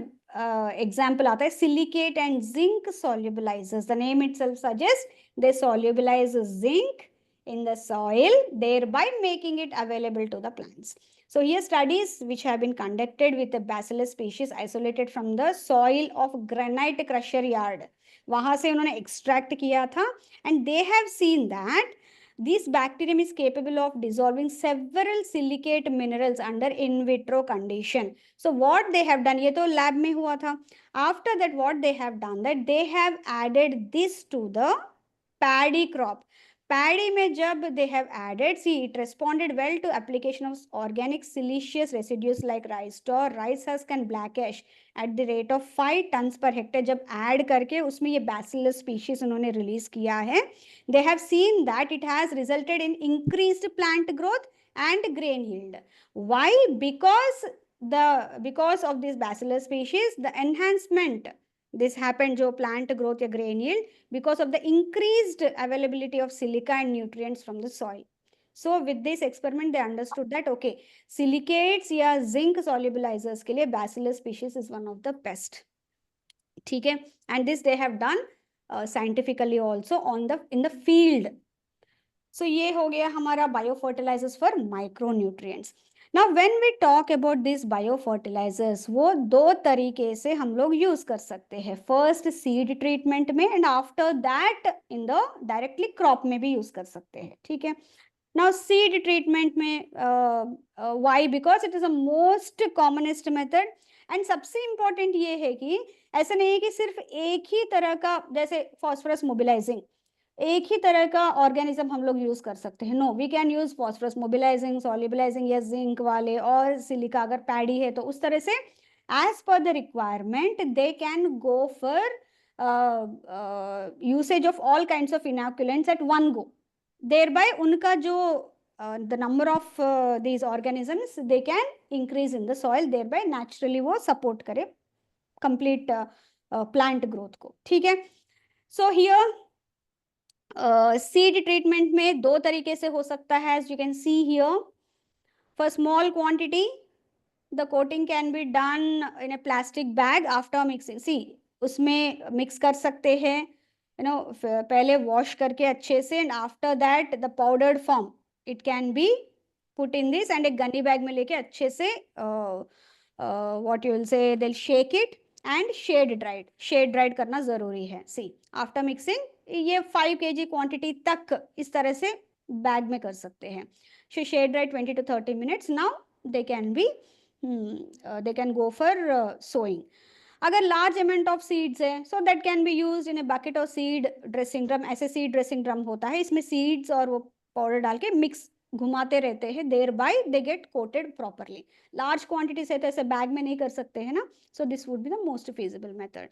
A: example आता है silicate and zinc solubilizers. The name itself suggest they solubilize zinc in the soil, thereby making it available to the plants. So here studies which have been conducted with the bacillus species isolated from the soil of granite crusher yard, वहां से उन्होंने extract किया था, and they have seen that this bacterium is capable of dissolving several silicate minerals under in vitro condition. So what they have done, ये तो lab में हुआ था. After that what they have done, that they have added this to the paddy crop. Paddy में जब they have added, see it responded well to application of organic siliceous residues like rice straw, rice husk and black ash at the rate of 5 tons per hectare. जब add करके उसमें ये bacillus species उन्होंने release किया है, they have seen that it has resulted in increased plant growth and grain yield. Why? Because of this bacillus species, the enhancement this happened जो plant growth या grain yield because of the increased availability of silica and nutrients from the soil. So with this experiment they understood that okay, silicates या zinc solubilizers के लिए bacillus species is one of the best. ठीक है, and this they have done scientifically also on the in the field. So ये हो गया हमारा biofertilizers for micronutrients. Now when we talk about these biofertilizers, वो दो तरीके से हम लोग यूज कर सकते हैं. फर्स्ट सीड ट्रीटमेंट में, and after that in the directly crop में भी यूज कर सकते हैं. ठीक है. Now seed treatment में why? Because it is the most commonest method. And सबसे इम्पोर्टेंट ये है कि ऐसा नहीं है कि सिर्फ एक ही तरह का, जैसे फॉस्फोरस मोबिलाइजिंग, एक ही तरह का ऑर्गेनिज्म हम लोग यूज कर सकते हैं. No, we can use phosphorus mobilizing, solubilizing या जिंक वाले, और सिलिका अगर पैडी है तो उस तरह से as per the requirement they can go for usage of all kinds of inoculants at one go. Thereby उनका जो the number of these organisms they can increase in the soil, thereby naturally वो support करे complete plant growth को. ठीक है. So here seed treatment में दो तरीके से हो सकता है, as you can see here. For small quantity the coating can be done in a plastic bag after mixing. See उसमें मिक्स कर सकते हैं, you know, पहले वॉश करके अच्छे से, and after that the powdered form it can B put in this, and एक gunny bag में लेके अच्छे से what you will say they shake it and shade dried करना जरूरी है. सी आफ्टर मिक्सिंग ये 5 kg क्वांटिटी तक इस तरह से बैग में कर सकते हैं. So shade dried 20 to 30 minutes. Now they can be they can go for sowing. अगर लार्ज अमाउंट ऑफ सीड्स है, so that can be used in a bucket और सीड ड्रेसिंग ड्रम. ऐसे सीड ड्रेसिंग ड्रम होता है, इसमें seeds और वो powder डाल के मिक्स घुमाते रहते हैं, thereby they get coated properly. Large quantity से तो ऐसे बैग में नहीं कर सकते हैं ना, so this would be the most feasible method.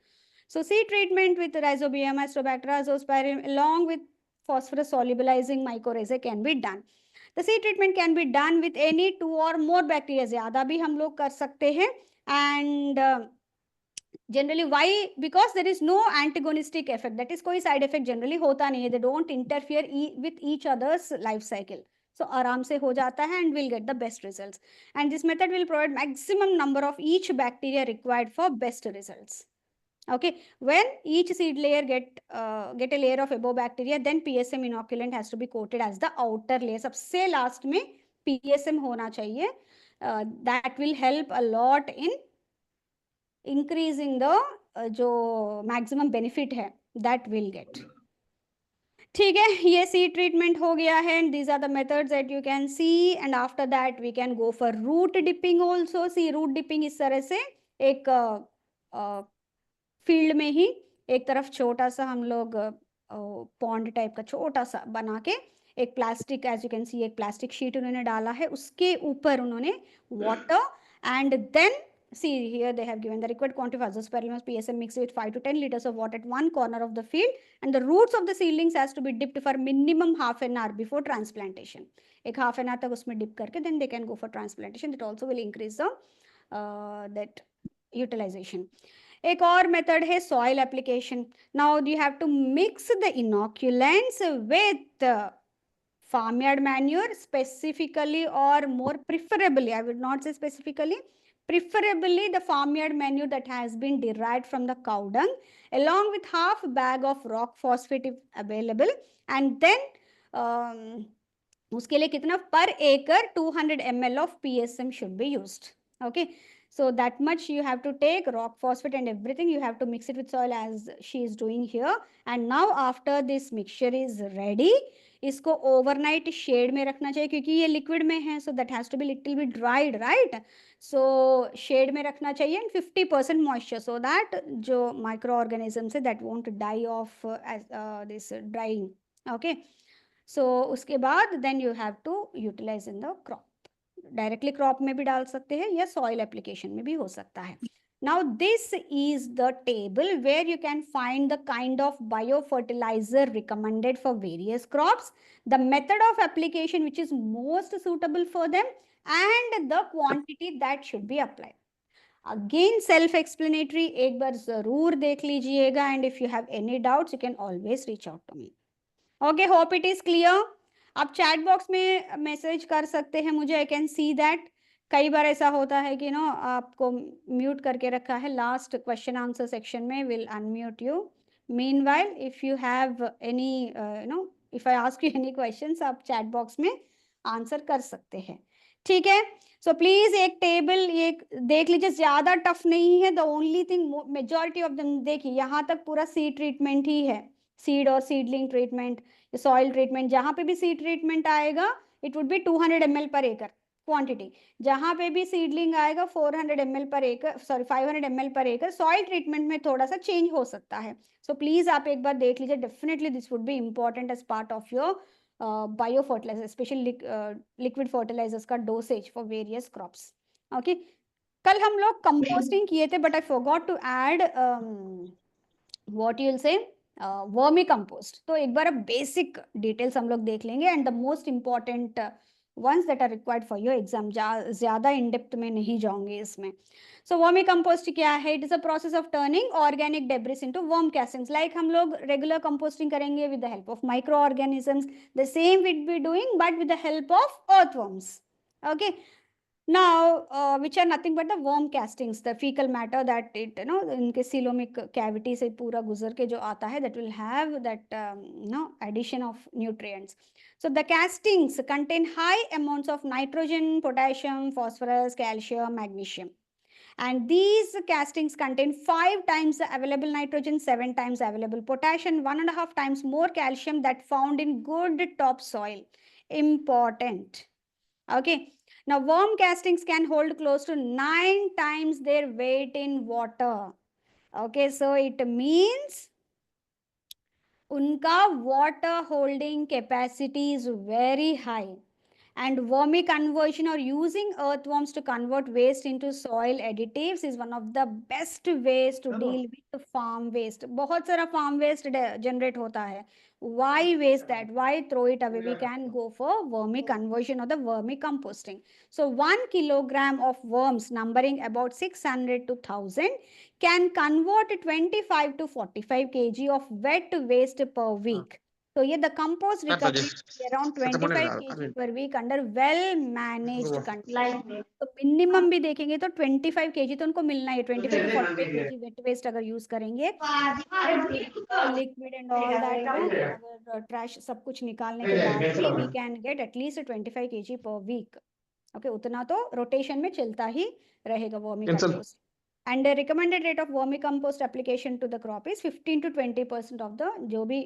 A: So seed treatment with rhizobium, Astrobacter, Azospirillum along with phosphorus solubilizing mycorrhizae can be done. The seed treatment can be done with any 2 or more bacteria. ज़्यादा भी हम लोग कर सकते हैं. And generally why? Because there is no antagonistic effect, that is कोई side effect generally होता नहीं है. They don't interfere with each other's life cycle. So आराम से हो जाता है and we'll get the best results. And this method will provide maximum number of each bacteria required for best results. Okay, when each seed layer get a layer of above bacteria, then PSM inoculant has to be coated as the outer layer. सबसे last में PSM होना चाहिए. That will help a lot in increasing the जो maximum benefit है that will get. ठीक है, ये seed treatment हो गया है, and these are the methods that you can see. And after that we can go for root dipping also. See root dipping इस तरह से एक फील्ड में ही एक तरफ छोटा सा हम लोग पॉन्ड टाइप का छोटा सा बना के, एक plastic, as you can see एक प्लास्टिक शीट उन्होंने डाला है, उसके ऊपर उन्होंने water and then See here they have given the required quantity of azoospermilus PSM mixed with 5 to 10 liters of water at one corner of the field, and the roots of the seedlings has to be dipped for minimum half an hour before transplantation. एक half an hour तक उसमें dip करके then they can go for transplantation. That also will increase the that utilization. एक और method है soil application. Now you have to mix the inoculants with farmyard manure, specifically or more preferably, I would not say specifically, preferably the farmyard manure that has been derived from the cow dung, along with half bag of rock phosphate if available, and then um, उसके लिए कितना per acre 200 ml of PSM should be used. Okay, so that much you have to take rock phosphate and everything, you have to mix it with soil as she is doing here. And now after this mixture is ready, इसको overnight shade में रखना चाहिए क्योंकि ये liquid में है, so that has to be little bit dried, right? So shade में रखना चाहिए एंड 50% मॉइस्चर, सो दैट जो माइक्रो ऑर्गेनिजम्स है that won't die off this drying. Okay, so उसके बाद then you have to utilize in the crop. Directly crop में भी डाल सकते हैं या सॉइल एप्लीकेशन में भी हो सकता है. Now this is the table where you can find the kind of biofertilizer recommended for various crops, the method of application which is most suitable for them, and the quantity that should be applied. Again self explanatory, एक बार जरूर देख लीजिएगा, and if you have any doubts you can always reach out to me. Okay, hope it is clear. आप chat box में message कर सकते हैं मुझे, आई कैन सी दैट. कई बार ऐसा होता है कि नो आपको म्यूट करके रखा है. लास्ट क्वेश्चन आंसर सेक्शन में will unmute you. Meanwhile if you have any know if I ask you any questions, आप चैट बॉक्स में आंसर कर सकते हैं. ठीक है, सो प्लीज एक टेबल ये देख लीजिए, ज्यादा टफ नहीं है. The only thing majority of them, देखिए यहाँ तक पूरा सीड ट्रीटमेंट ही है, सीड और सीडलिंग ट्रीटमेंट, सॉइल ट्रीटमेंट. जहां पे भी सीड ट्रीटमेंट आएगा इट वुड बी 200 ml पर एकड़ क्वांटिटी. जहां पे भी सीडलिंग आएगा 400 ml पर एकड़, सॉरी 500 ml पर एकड़. सॉइल ट्रीटमेंट में थोड़ा सा चेंज हो सकता है. सो प्लीज आप एक बार देख लीजिए. Definitely this would be important as part of your biofertilizer, specially liquid fertilizers का dosage for various crops. Okay, कल हम लोग कंपोस्टिंग किए थे but I forgot to add what you will say vermicompost. तो एक बार अब basic details हम लोग देख लेंगे and the most important ones that are required for your exam. ज्यादा इन डेप्थ में नहीं जाऊंगे इसमें. सो वर्मी कंपोस्ट क्या है? It is a process of turning organic debris into worm castings. Like हम लोग रेगुलर कंपोस्टिंग करेंगे with the help of microorganisms, the same will be doing but with the help of earthworms. Okay, now which are nothing but the worm castings, the fecal matter that it इनके coelomic cavity से पूरा गुजर के जो आता है, that will have that addition of nutrients. So the castings contain high amounts of nitrogen, potassium, phosphorus, calcium, magnesium, and these castings contain 5 times the available nitrogen, 7 times available potassium, 1.5 times more calcium that found in good topsoil. Important. Okay, now worm castings can hold close to 9 times their weight in water. Okay, so it means उनका water holding capacity is very high. And wormy conversion or using earthworms to convert waste into soil additives is one of the best ways to deal with farm waste. बहुत सारा farm waste generate होता है. Why waste that? Why throw it away? We can go for wormy conversion or the wormy composting. So 1 kilogram of worms numbering about 600 to 1000 can convert 25 to 45 kg of wet waste per week. So yeah, the compost recovery is around 25 kg per week under well managed condition. तो minimum भी देखेंगे तो 25 kg तो उनको मिलना है. 25 to 45 kg wet waste अगर use करेंगे, लिक्विड एंड ऑल दैट, अगर ट्रैश सब कुछ निकालने के बाद भी we can get at least 25 kg per week. Okay, उतना तो रोटेशन में चलता ही रहेगा vermicompost. And the recommended rate of vermicompost application to the crop is 15 to 20% of the जो भी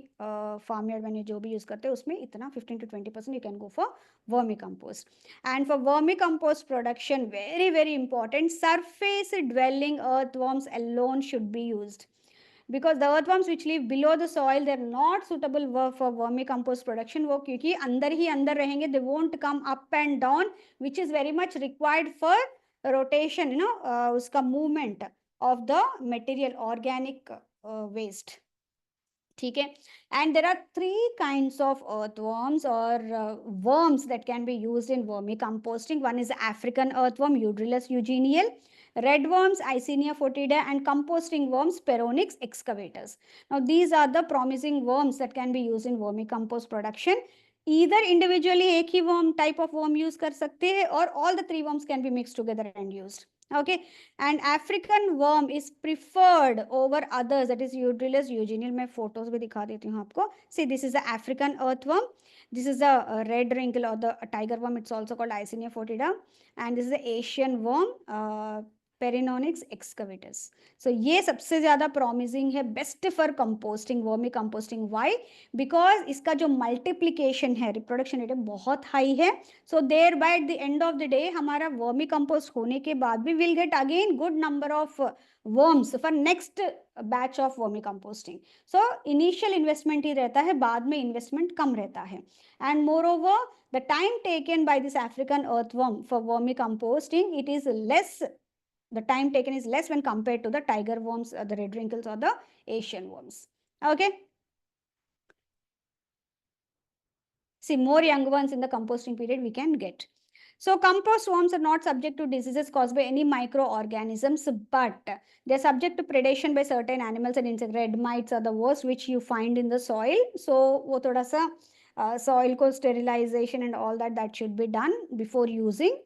A: farmyard में जो भी use करते हैं उसमें इतना 15 to 20% you can go for vermicompost. And for vermicompost production, very very important, surface dwelling earthworms alone should be used, because the earthworms which live below the soil, they're not suitable for vermicompost production. वो क्योंकि अंदर ही अंदर रहेंगे, they won't come up and down, which is very much required for rotation, उसका movement of the material, organic waste, ठीक है. And there are three kinds of earthworms or worms that can be used in vermicomposting. One is African earthworm, Udrilus eugenial, red worms, Icenia fotida, and composting worms, Peronix excavators. Now these are the promising worms that can be used in vermicompost production. Either individually एक ही worm type of worm use कर सकते हैं, और all the three worms can be mixed together and used. Okay. And African worm is preferred over others, that is Udrilus eugenial. मैं photos भी दिखा देती हूँ आपको. See, this is the African earthworm, this is the red wrinkle or the tiger worm, it's also called Icenia fotida, and this is the Asian worm, Perinonyx excavatus. So ये सबसे ज़्यादा promising है, best for composting, vermi composting. Why? Because इसका जो multiplication है, reproduction rate है, बहुत high है. So thereby at the end of the day हमारा वर्मी compost होने के बाद भी will get again good number of worms for next batch of vermi composting. So initial investment ही रहता है, बाद में investment कम रहता है. And moreover, the time taken by this African earthworm for vermi composting, it is less, the time taken is less when compared to the tiger worms, the red wrinkles, or the Asian worms. Okay. See, more young ones in the composting period we can get. So compost worms are not subject to diseases caused by any microorganisms, but they're subject to predation by certain animals and insects. Red mites are the worst, which you find in the soil. So वो थोड़ा सा soil को sterilization and all that, that should be done before using,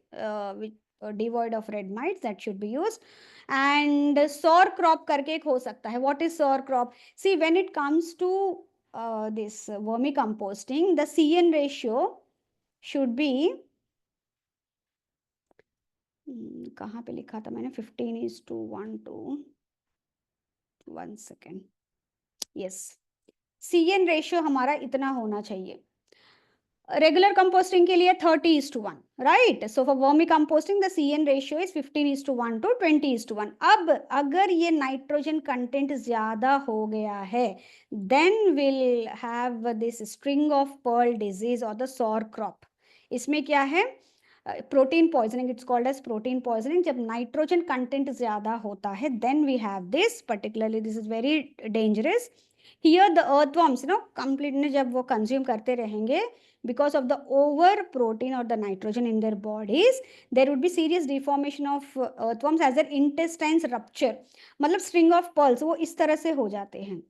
A: devoid of red mites, that should be used. And sour crop करके एक हो सकता है. What is sour crop? See, when it comes to this vermicomposting, the CN ratio should be, कहाँ पे लिखा था मैंने, 15:1 1 सेकेंड, यस, CN रेशियो हमारा इतना होना चाहिए. रेगुलर कंपोस्टिंग के लिए 30:1, right. So for vermi composting the CN ratio is 15:1 to 20:1. अब अगर ये नाइट्रोजन कंटेंट ज्यादा हो गया है, then will have this string of pearl disease और द सॉर क्रॉप. इसमें क्या है, protein poisoning, it's called as protein poisoning. जब नाइट्रोजन कंटेंट ज्यादा होता है, then we have this, particularly this is very dangerous. Here the earthworms, completely जब वो कंज्यूम करते रहेंगे, because of the over protein or the nitrogen in their bodies, there would be serious deformation of earthworms as their intestines rupture. मतलब string of pearls वो इस तरह से हो जाते हैं.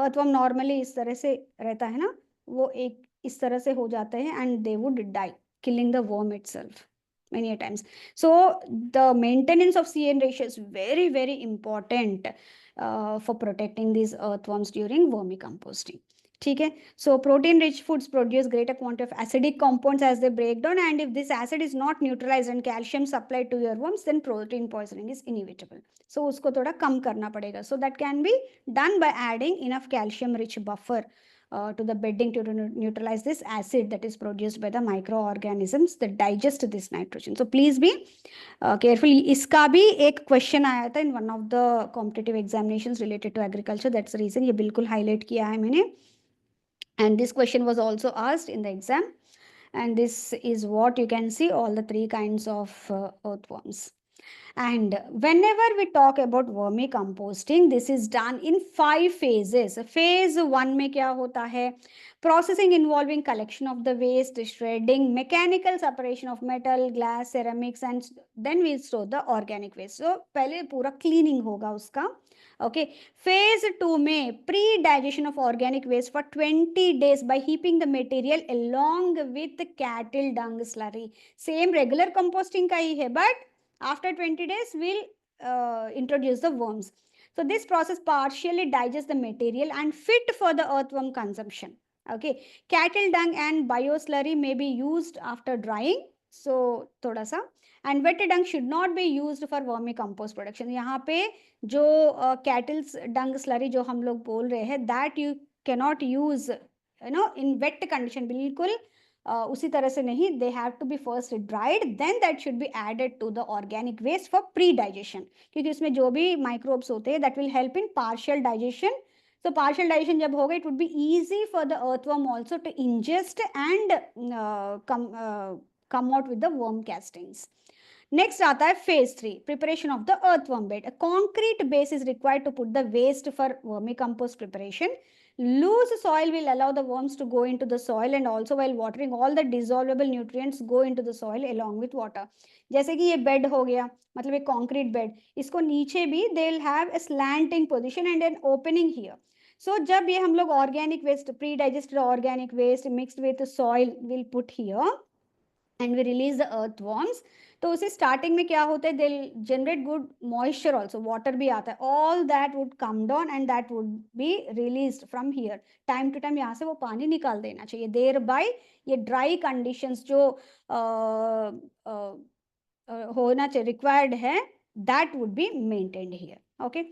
A: earthworm normally इस तरह से रहता है ना, वो एक इस तरह से हो जाते हैं, and they would die, killing the worm itself many a times. So the maintenance of CN ratio is very, very important for protecting these earthworms during vermicomposting. ठीक है. So protein rich foods produce greater quantity of acidic compounds as they break down, and if this acid is not neutralized and calcium supplied to your worms, then protein poisoning is inevitable. So उसको थोड़ा कम करना पड़ेगा. So that can be done by adding enough calcium rich buffer to the bedding to neutralize this acid that is produced by the microorganisms that digest this nitrogen. So please be careful. इसका भी एक question आया था in one of the competitive examinations related to agriculture. That's the reason ये बिल्कुल highlight किया है मैंने. And this question was also asked in the exam, and this is what you can see, all the three kinds of earthworms. And whenever we talk about vermicomposting, this is done in 5 phases. Phase 1 में क्या होता है, processing involving collection of the waste, shredding, mechanical separation of metal, glass, ceramics, and then we store the organic waste. So पहले पूरा cleaning होगा उसका. Okay. Phase 2 में pre-digestion of organic waste for 20 days by heaping the material along with cattle dung slurry. Same regular composting का ही है, but after 20 days we'll introduce the worms. So this process partially digests the material and fit for the earthworm consumption. Okay. Cattle dung and bioslurry may be used after drying. So थोड़ा सा, and wet dung should not be used for vermicompost production. यहाँ पे जो cattle's dung slurry जो हम लोग बोल रहे हैं, that you cannot use in wet condition. बिल्कुल उसी तरह से नहीं, they have to be first dried, then that should be added to the organic waste for pre-digestion, क्योंकि उसमें जो भी microbes होते हैं, that will help in partial digestion. So partial digestion जब होगा, it would be easy for the earthworm also to ingest and come out with the worm castings. Next आता है phase 3, preparation of the earthworm bed. A concrete base is required to put the waste for vermicompost preparation. Loose soil will allow the worms to go into the soil, and also while watering all the dissolvable nutrients go into the soil along with water. जैसे कि ये bed हो गया, मतलब एक concrete bed, इसको नीचे भी they will have a slanting position and an opening here. So जब ये हम लोग organic waste, pre digested organic waste mixed with soil will put here and we release the earthworms, तो उसे स्टार्टिंग में क्या होता है, they generate good moisture also, water भी आता है, all that would come down and that would be release from here. Time to time यहाँ से वो पानी निकाल देना चाहिए, देर बाय ये ड्राई कंडीशंस जो होना चाहिए, रिक्वायर्ड है, that would be maintained here. Okay.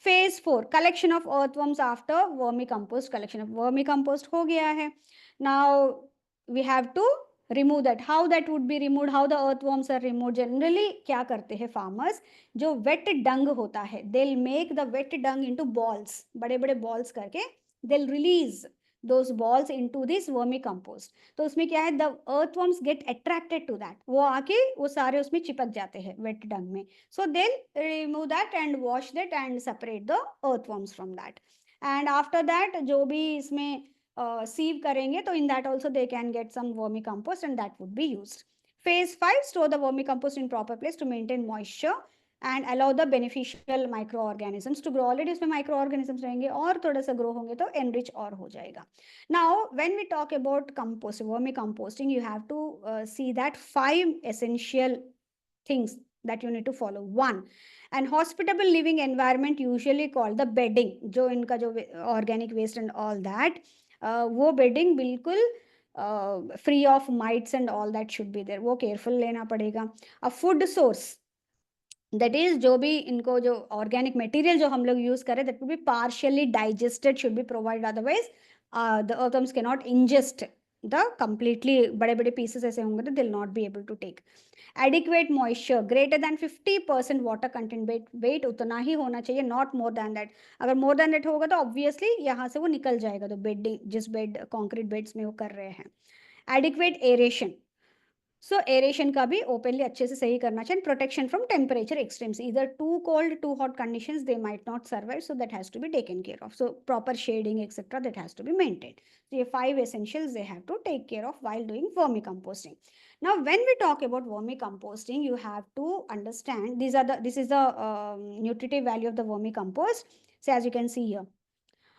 A: Phase 4, collection of earthworms after vermicompost. Collection of vermicompost हो गया है. Now we have to remove that. How that would be removed, how the earthworms are removed? Generally क्या करते हैं farmers, जो wet dung होता है, they'll make the wet dung into balls, बड़े बड़े balls करके they'll release those balls into this vermi compost. तो उसमें क्या है, the earthworms get attracted to that, वो आके वो सारे उसमें चिपक जाते हैं wet dung में. So they'll remove that and wash that and separate the earthworms from that. And after that जो भी इसमें sieve करेंगे, तो in that also they can get some vermicompost and that would be used. Phase 5, store the vermicompost in proper place to maintain moisture and allow the beneficial microorganisms to grow. Already उसमें microorganisms रहेंगे और थोड़ा सा grow होंगे तो enrich और हो जाएगा. Now when we talk about compost, vermicomposting, you have to see that 5 essential things that you need to follow. 1, and hospitable living environment usually called the bedding, जो इनका जो organic waste and all that, वो bedding बिल्कुल free of mites and all that should be there, वो careful लेना पड़ेगा. A food source, that is जो भी इनको जो ऑर्गेनिक मटेरियल जो हम लोग यूज करें, that will B partially digested should be provide, otherwise the earthworms cannot ingest the completely, बड़े बड़े पीसेस ऐसे होंगे तो they'll not be able to take. Adequate moisture, greater than 50% water content, weight उतना ही होना चाहिए, not more than that. अगर more than that होगा तो obviously यहाँ से वो निकल जाएगा, तो बेडिंग जिस बेड कॉन्क्रीट बेड्स में वो कर रहे हैं. Adequate aeration, सो एरेशन का भी ओपनली अच्छे से सही करना चाहिए. प्रोटेक्शन फ्रॉम टेम्परेचर एक्सट्रीम्स, इधर too cold too hot conditions they might not survive, so that has to be taken care of. So proper shading etcetera that has to be maintained. So ये 5 essentials they have to take care of while doing vermicomposting. Now when we talk about vermicomposting, you have to understand this is the nutritive value of the vermicompost. So as you can see here,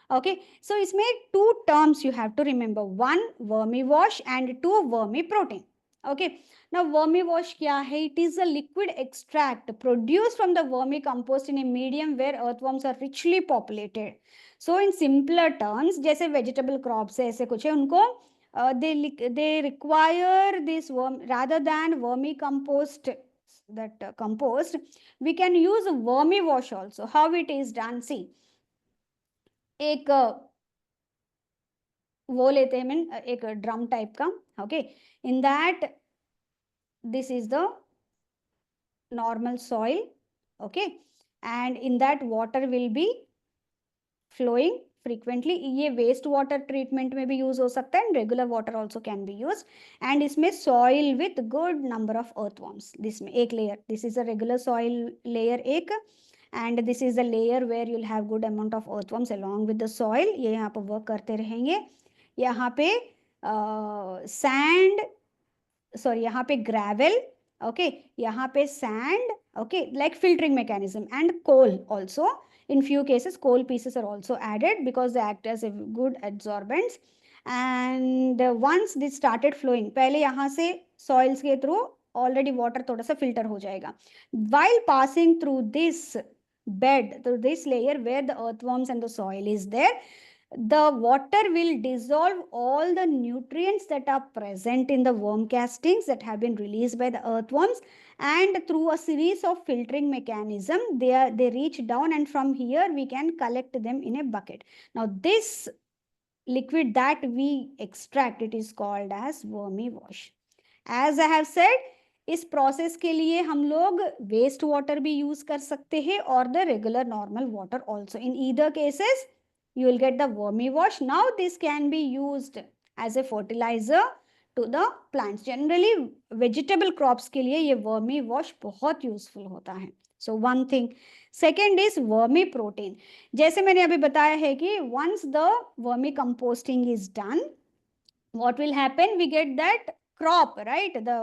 A: okay, so इसमें 2 terms you have to remember, 1 vermi wash and 2 vermi protein. Okay, now vermi wash क्या है? It is a liquid extract produced from the vermicompost in a medium where earthworms are richly populated. So in simpler terms, जैसे vegetable crops है, ऐसे कुछ है, उनको they require this worm rather than vermicompost, that compost, we can use vermi wash also. How it is done? See, एक वो लेते हैं, मीन एक ड्रम टाइप का. Okay, in that this is the normal soil. Okay, and in that water will be flowing frequently. ये waste water treatment में भी use हो सकता है, and regular water also can be use. And इसमें soil with good number of earthworms, दिसमें एक layer, this is a regular soil layer एक, and this is the layer where you'll have good amount of earthworms along with the soil. ये यहाँ पर work करते रहेंगे. यहाँ पे सैंड, सॉरी यहाँ पे ग्रेवल, ओके, यहाँ पे sand, okay, like filtering mechanism, and coal also. In few cases coal pieces are also added because they act as a good adsorbents. And once this started flowing, पहले यहाँ से soils के through already water थोड़ा सा filter हो जाएगा. While passing through this bed, through this layer where the earthworms and the soil is there, the water will dissolve all the nutrients that are present in the worm castings that have been released by the earthworms, and through a series of filtering mechanism they reach down, and from here we can collect them in a bucket. Now this liquid that we extract, it is called as vermi wash. As I have said, इस process के लिए हम लोग waste water भी use कर सकते हैं और the regular normal water also. In either cases you will get the vermi wash. Now this can be used as a fertilizer to the plants. Generally vegetable crops के लिए ये vermi wash बहुत useful होता है. So one thing. Second is vermi protein. जैसे मैंने अभी बताया है कि once the vermi composting is done, what will happen, we get that crop, right? The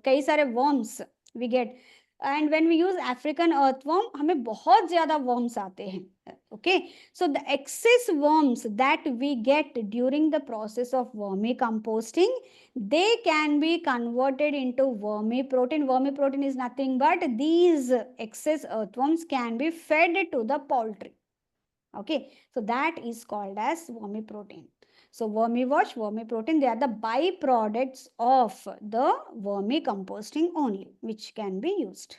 A: कई सारे worms we get, and when we use African earthworm हमें बहुत ज़्यादा worms आते हैं. Okay, so the excess worms that we get during the process of vermi composting, they can be converted into vermi protein. Vermi protein is nothing but these excess earthworms can be fed to the poultry. Okay, so that is called as vermi protein. So vermi wash, vermi protein, they are the byproducts of the vermi composting only, which can be used.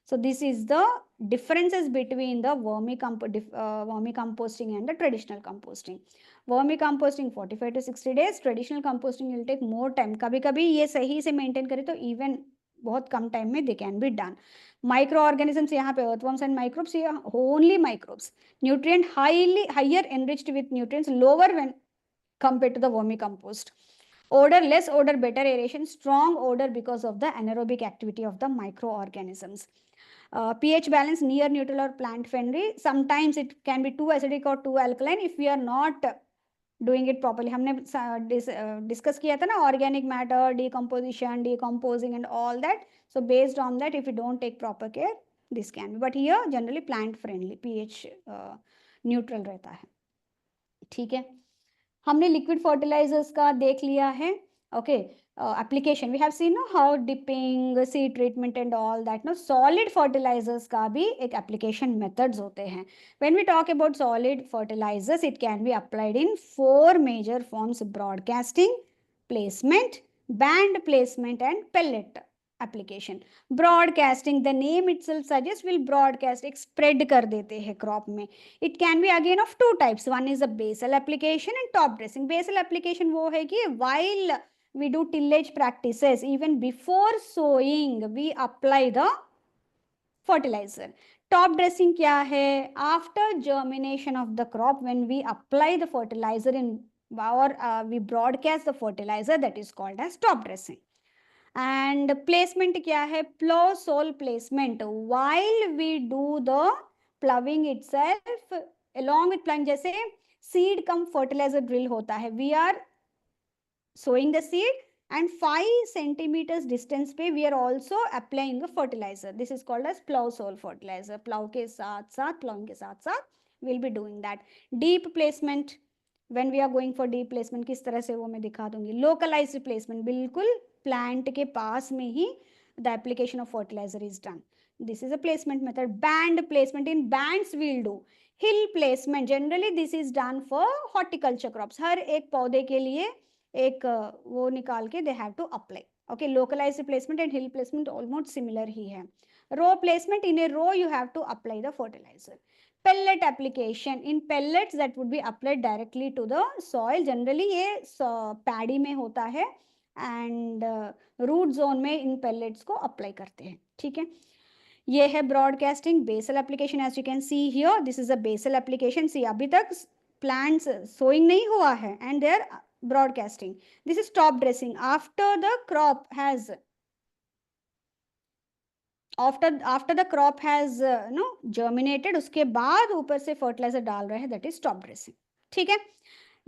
A: So this is the differences between the vermi composting and the traditional composting. Vermi composting 45 to 60 days, traditional composting will take more time. कभी कभी ये सही से maintain करें तो even बहुत कम time में they can be done. Microorganisms यहाँ पे earthworms and microbes, ये only microbes. Nutrient higher enriched with nutrients, lower when compared to the vermicompost. Odor, less odor, better aeration, strong odor because of the anaerobic activity of the microorganisms. pH balance near neutral or plant friendly. Sometimes it can be too acidic or too alkaline if we are not doing it properly. हमने discuss किया था ना organic matter, decomposition, decomposing and all that. So based on that, if you don't take proper care, this can be. But here generally plant friendly, pH neutral रहता है. ठीक है, हमने liquid fertilizers का देख लिया है. Okay, application we have seen no how dipping, seed treatment and all that. No solid fertilizers का भी एक एप्लीकेशन मेथड्स होते हैं. When we talk about solid fertilizers, it can be applied in 4 major forms: broadcasting, placement, band placement and pellet application. Broadcasting, the name itself suggests, will broadcast, एक spread कर देते हैं crop में. It can be again of 2 types. One is a basal application and top dressing. Basal application वो है कि while we do tillage practices, even before sowing, we apply the fertilizer. Top dressing क्या है? After germination of the crop, when we apply the fertilizer in or we broadcast the fertilizer, that is called as top dressing. And placement क्या है? Plow soil placement. While we do the ploughing itself, along with plowing, जैसे seed cum fertilizer drill होता है, we are sowing the seed and 5 centimeters distance पे we are also applying the fertilizer. This is called as plow soil fertilizer. Plow के साथ साथ, plowing के साथ साथ we'll be doing that. Deep placement, when we are going for deep placement, किस तरह से वो मैं दिखा दूंगी. Localized placement, बिल्कुल प्लांट के पास में ही the application of fertilizer is done. This is a placement method. Band placement, in bands we'll do. Hill placement, generally this is done for horticulture crops. हर एक पौधे के लिए एक वो निकाल के they have to apply. Okay, localized placement and hill placement almost similar ही है. Row placement, in a row you have to apply the fertilizer. Pellet application, in pellets that would be applied directly to the soil. Generally ये paddy में होता है and root zone में इन pellets को apply करते हैं. ठीक है, ये है broadcasting. Basal application, as you can see here, this is a basal application. See, अभी तक plants sowing नहीं हुआ है and they are broadcasting. This is top dressing. After the crop has after the crop has germinated, उसके बाद ऊपर से fertilizer डाल रहे हैं, that is top dressing. ठीक है,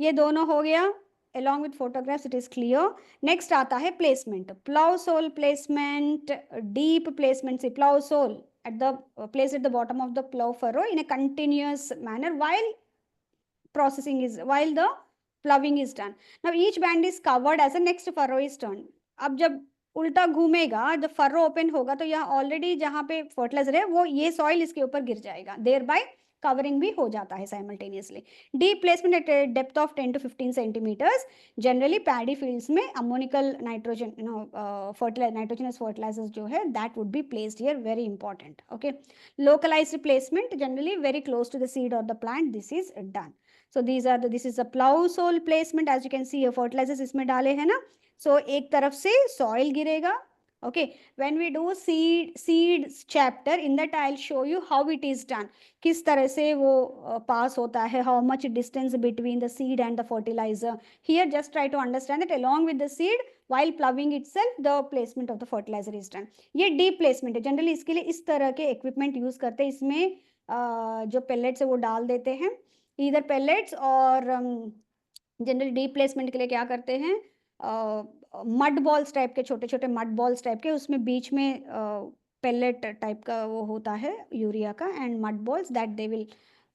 A: ये दोनों हो गया. Along with photographs it is clear. Next आता है placement. Plow soil placement, deep placement. See, plow soil at the place at the bottom of the plow furrow in a continuous manner while the ploughing is done. Now each band is covered as the next furrow is turned. अब जब उल्टा घूमेगा, जब furrow open होगा तो यहाँ already जहाँ पे फर्टिलाइजर है वो ये सॉइल इसके ऊपर गिर जाएगा. देयर बाय कवरिंग भी हो जाता है simultaneously. Deep placement at depth of 10 to 15 centimetres. Generally paddy fields में अमोनिकल नाइट्रोजन नाइट्रोजनस फर्टिलाइजर्स जो है that would be placed here, very important. Okay, localized placement, generally very close to the seed और the plant, this is done. So this is a plow soil placement. As you can see, fertilizers इसमें डाले हैं ना. So एक तरफ से soil गिरेगा Okay, when we do seeds chapter, in that I'll show you how it is done, किस तरह से वो pass होता है, how much distance between the seed and the fertilizer. Here just try to understand that along with the seed, while ploughing itself, the placement of the fertilizer is done. ये deep placement है, generally इसके लिए इस तरह के equipment use करते हैं. इसमें जो pellets है वो डाल देते हैं, इधर pellets, और जनरली डीप प्लेसमेंट के लिए क्या करते हैं, मड बॉल्स टाइप के, छोटे छोटे मड बॉल्स टाइप के, उसमें बीच में पेलेट टाइप का वो होता है यूरिया का, and mud balls that they will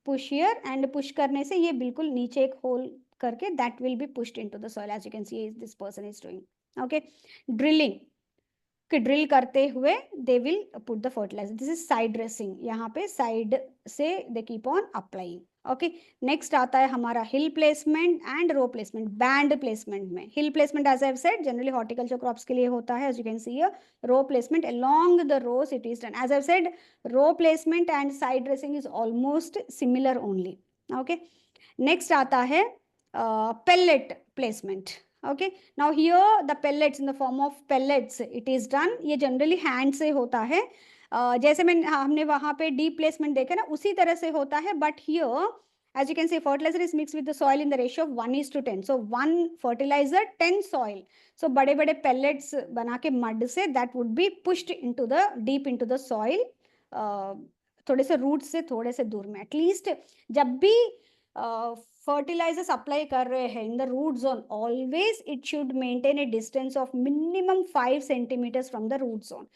A: push here, and push करने से ये बिल्कुल नीचे एक होल करके that will be pushed into the soil, as you can see this person is doing. Okay, drilling कि ड्रिल करते हुए they will put the fertilizer. This is side dressing, यहाँ पे साइड से they keep on applying. Okay, next आता है हमारा hill placement and row placement. Band placement में hill placement as I have said generally horticulture crops के लिए होता है, as you can see here. Row placement along the rows it is done. As I have said, row placement and side dressing is almost similar only. Okay, next आता है pellet placement. Okay, now here the pellets, in the form of pellets it is done. ये generally hand से होता है. जैसे मैं हमने वहाँ पे deep placement देखा ना, उसी तरह से होता है, but here as you can see fertilizer is mixed with the soil in the ratio of 1:10. So 1 fertilizer 10 soil. So बड़े बड़े pellets बना के mud से that would be pushed into the deep into the soil, थोड़े से root से थोड़े से दूर में. एटलीस्ट जब भी फर्टिलाइजर्स अप्लाई कर रहे हैं in the root zone, always it should maintain a distance of minimum 5 centimetres from the root zone,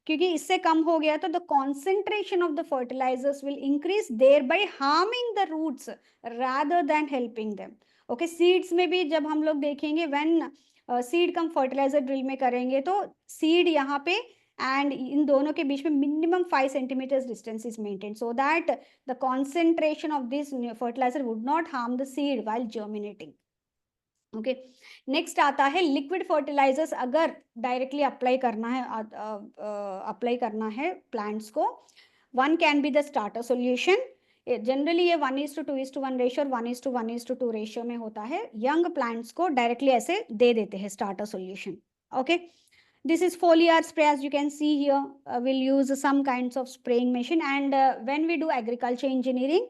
A: क्योंकि इससे कम हो गया तो the concentration of the fertilizers will increase, there by harming the roots rather than helping them. Okay, seeds में भी जब हम लोग देखेंगे, when seed cum fertilizer drill में करेंगे तो सीड यहाँ पे एंड इन दोनों के बीच में minimum 5 centimetres distance is maintain, so that the concentration of this fertilizer would not harm the seed while germinating. Okay, next आता है लिक्विड फर्टिलाइजर्स. अगर डायरेक्टली अप्लाई करना है, अप्लाई करना है प्लांट्स को, one can be the starter solution. Generally ये 1:2:1 ratio और 1:1:2 रेशियो में होता है. यंग प्लांट्स को डायरेक्टली ऐसे दे देते हैं starter solution. Okay, this is foliar spray, as you can see here. We'll use some kinds of spraying machine, and when we do agriculture engineering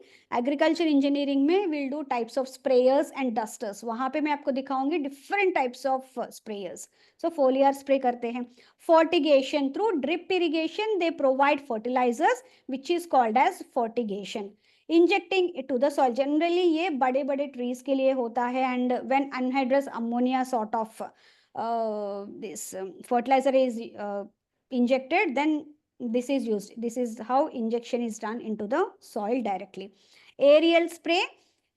A: में we'll do types of sprayers and dusters. वहाँ पे मैं आपको दिखाऊंगी different types of sprayers. So foliar spray करते हैं. Fertigation, through drip irrigation they provide fertilizers which is called as fertigation. Injecting it to the soil, generally ये बड़े बड़े trees के लिए होता है, and when anhydrous ammonia sort of this fertilizer is injected, then this is used. This is how injection is done into the soil directly. Aerial spray,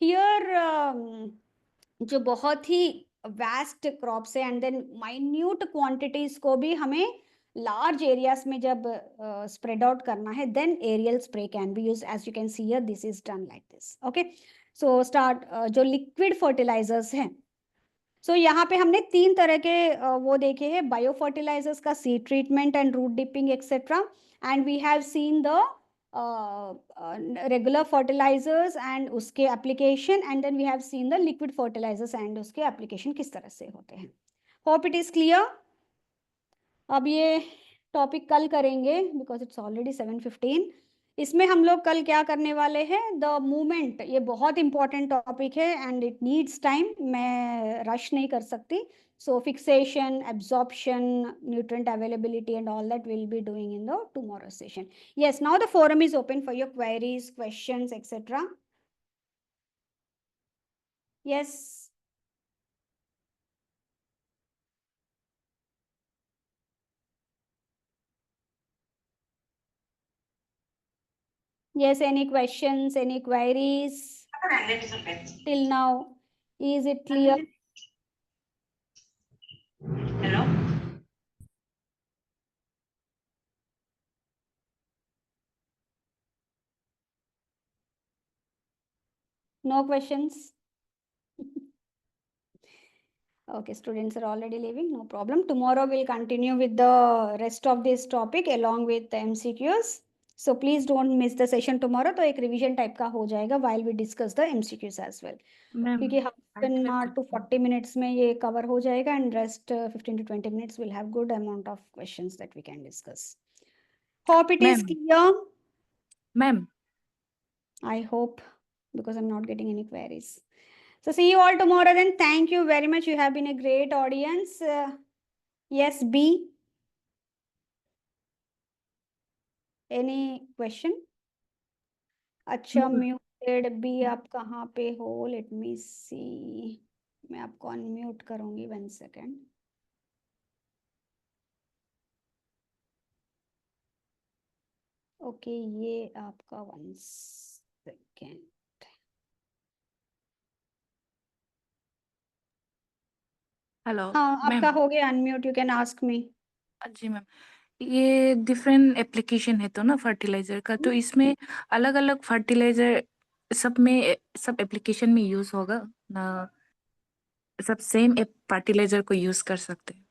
A: here जो बहुत ही vast crops है and then minute quantities को भी हमें large areas में जब spread out करना है, then aerial spray can be used. As you can see here, this is done like this. Okay, so start जो liquid fertilizers हैं, सो यहाँ पे हमने 3 तरह के वो देखे हैं, बायो फर्टिलाइजर्स का seed treatment and root dipping etcetera, and we have seen the regular fertilizers and उसके application, and then we have seen the liquid fertilizers and उसके एप्लीकेशन किस तरह से होते हैं. Hope it is clear. अब ये टॉपिक कल करेंगे बिकॉज इट्स ऑलरेडी 7:15. इसमें हम लोग कल क्या करने वाले हैं, द मूवमेंट. ये बहुत इंपॉर्टेंट टॉपिक है एंड इट नीड्स टाइम, मैं रश नहीं कर सकती. So fixation, absorption, nutrient availability and all that will be doing in the tomorrow session. Yes, now the forum is open for your queries, questions etcetera. Yes, yes, any questions, any queries till now? Is it clear?
B: Hello?
A: No questions? Okay, students are already leaving, no problem. Tomorrow we'll continue with the rest of this topic along with the MCQs. So please don't miss the session tomorrow. तो एक revision type का हो जाएगा while we discuss the MCQs as well.
B: Ma'am
A: क्योंकि half an
B: आठ
A: hour to 40 minutes में ये cover हो जाएगा and rest 15 to 20 minutes will have good amount of questions that we can discuss. Hope it is
B: ma'am
A: clear.
B: Ma'am
A: I hope, because I'm not getting any queries. So see you all tomorrow then. Thank you very much. You have been a great audience. Yes, B. Any question? अच्छा,
B: ma'am
A: muted B आप कहाँ पे हो? Let me सी. मैं आपको unmute करूंगी. 1 second. Okay, ये आपका 1 सेकेंड.
B: हेलो
A: हाँ, आपका
B: मैम।
A: हो गया unmute. You can ask me.
B: जी मैम, ये डिफरेंट एप्लीकेशन है तो ना फर्टिलाइजर का, तो इसमें अलग अलग फर्टिलाइजर सब में सब एप्लीकेशन में यूज होगा ना? सब सेम फर्टिलाइजर को यूज कर सकते हैं?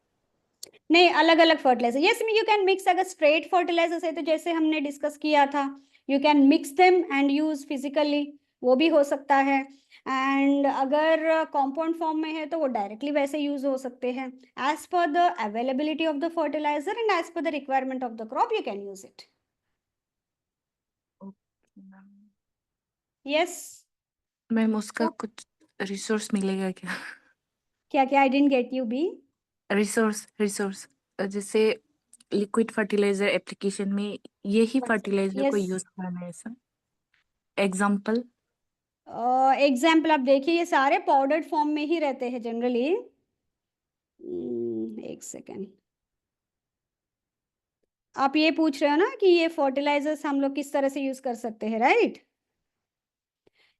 A: नहीं, अलग अलग fertilizer. Yes, you can mix. अगर स्ट्रेट फर्टिलाइजर है तो जैसे हमने डिस्कस किया था, you can mix them and use physically. वो भी हो सकता है. एंड अगर कंपाउंड फॉर्म में है तो वो डायरेक्टली वैसे यूज हो सकते हैं. As per the availability of the fertilizer and as per the requirement of the crop you can use it.
B: Okay ma'am.
A: Yes.
B: Ma'am उसका कुछ रिसोर्स मिलेगा क्या?
A: क्या क्या? आई डेंट गेट यू बी.
B: रिसोर्स रिसोर्स जैसे लिक्विड फर्टिलाइजर एप्लीकेशन में यही फर्टिलाइजर को
A: यस.
B: यूज करना है सर? एग्जाम्पल?
A: एग्जाम्पल आप देखिए, ये सारे पाउडर्ड फॉर्म में ही रहते हैं जनरली. एक सेकेंड. आप ये पूछ रहे हो ना कि ये फर्टिलाइजर्स हम लोग किस तरह से यूज कर सकते हैं, राइट?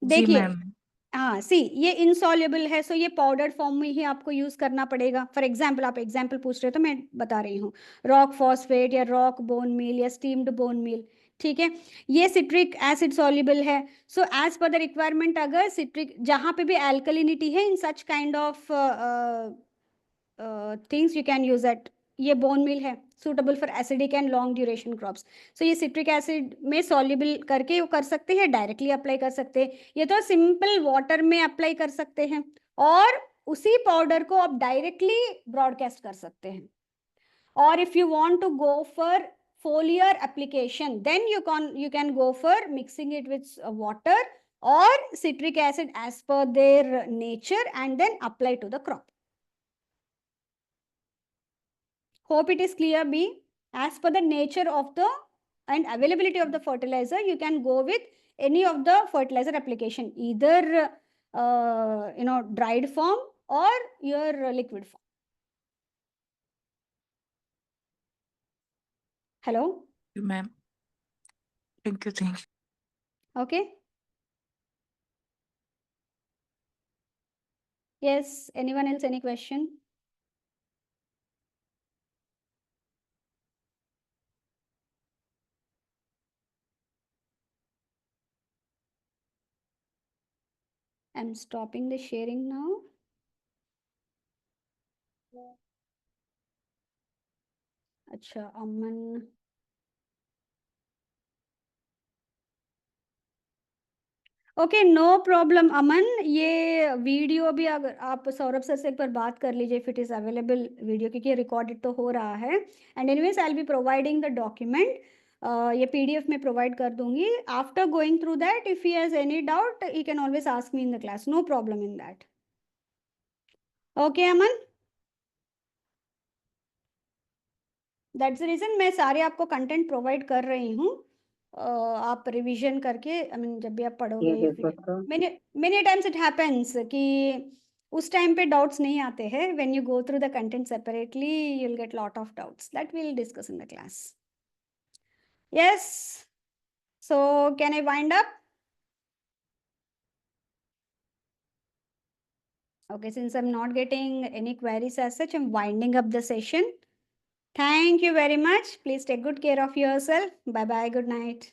B: जी
A: देखिए,
B: मैम।
A: हाँ, सी, ये इनसॉल्युबल है, सो ये पाउडर्ड फॉर्म में ही आपको यूज करना पड़ेगा. फॉर एग्जाम्पल, आप एग्जाम्पल पूछ रहे हो तो मैं बता रही हूँ. रॉक फॉस्फेट या रॉक बोन मील या स्टीम्ड बोन मील. ठीक है, ये सिट्रिक एसिड सॉल्युबल है. So as per the requirement, अगर सिट्रिक जहाँ पे भी एल्कलिनिटी है in such kind of things, you can use that. ये बोन मील है, suitable for acidic and long duration crops. So ये सिट्रिक एसिड में सॉल्युबल करके वो कर सकते हैं, डायरेक्टली अप्लाई कर सकते हैं. ये तो सिंपल वाटर में अप्लाई कर सकते हैं, और उसी पाउडर को आप डायरेक्टली ब्रॉडकास्ट कर सकते हैं. और if you want to go for foliar application, then you can go for mixing it with water or citric acid as per their nature, and then apply to the crop. Hope it is clear, B. As per the nature of the and availability of the fertilizer, you can go with any of the fertilizer application, either dried form or your liquid form. Hello.
B: Ma'am thank you thank you.
A: Okay. Yes, anyone else, any question? I'm stopping the sharing now. अच्छा, अमन. Okay, no problem अमन. ये video भी अगर आप Saurabh sir से एक बार बात कर लीजिए, if it is available video, क्योंकि रिकॉर्डेड तो हो रहा है. And anyways I will be providing the document. ये पीडीएफ में प्रोवाइड कर दूंगी. After going through that, if he has any doubt, he can always ask me in the class. No problem in that. Okay Aman. That's the reason मैं सारे आपको content provide कर रही हूँ. आप रिवीजन करके, आई मीन, जब भी आप पढ़ोगे, many many times it happens कि उस टाइम पे डाउट्स नहीं आते हैं. When you go through the content separately, you will get lot of doubts that we will discuss in the class. Yes. So can I wind up? Okay, since I'm not getting any queries as such, I'm winding up the session. Thank you very much. Please take good care of yourself. Bye bye. Good night.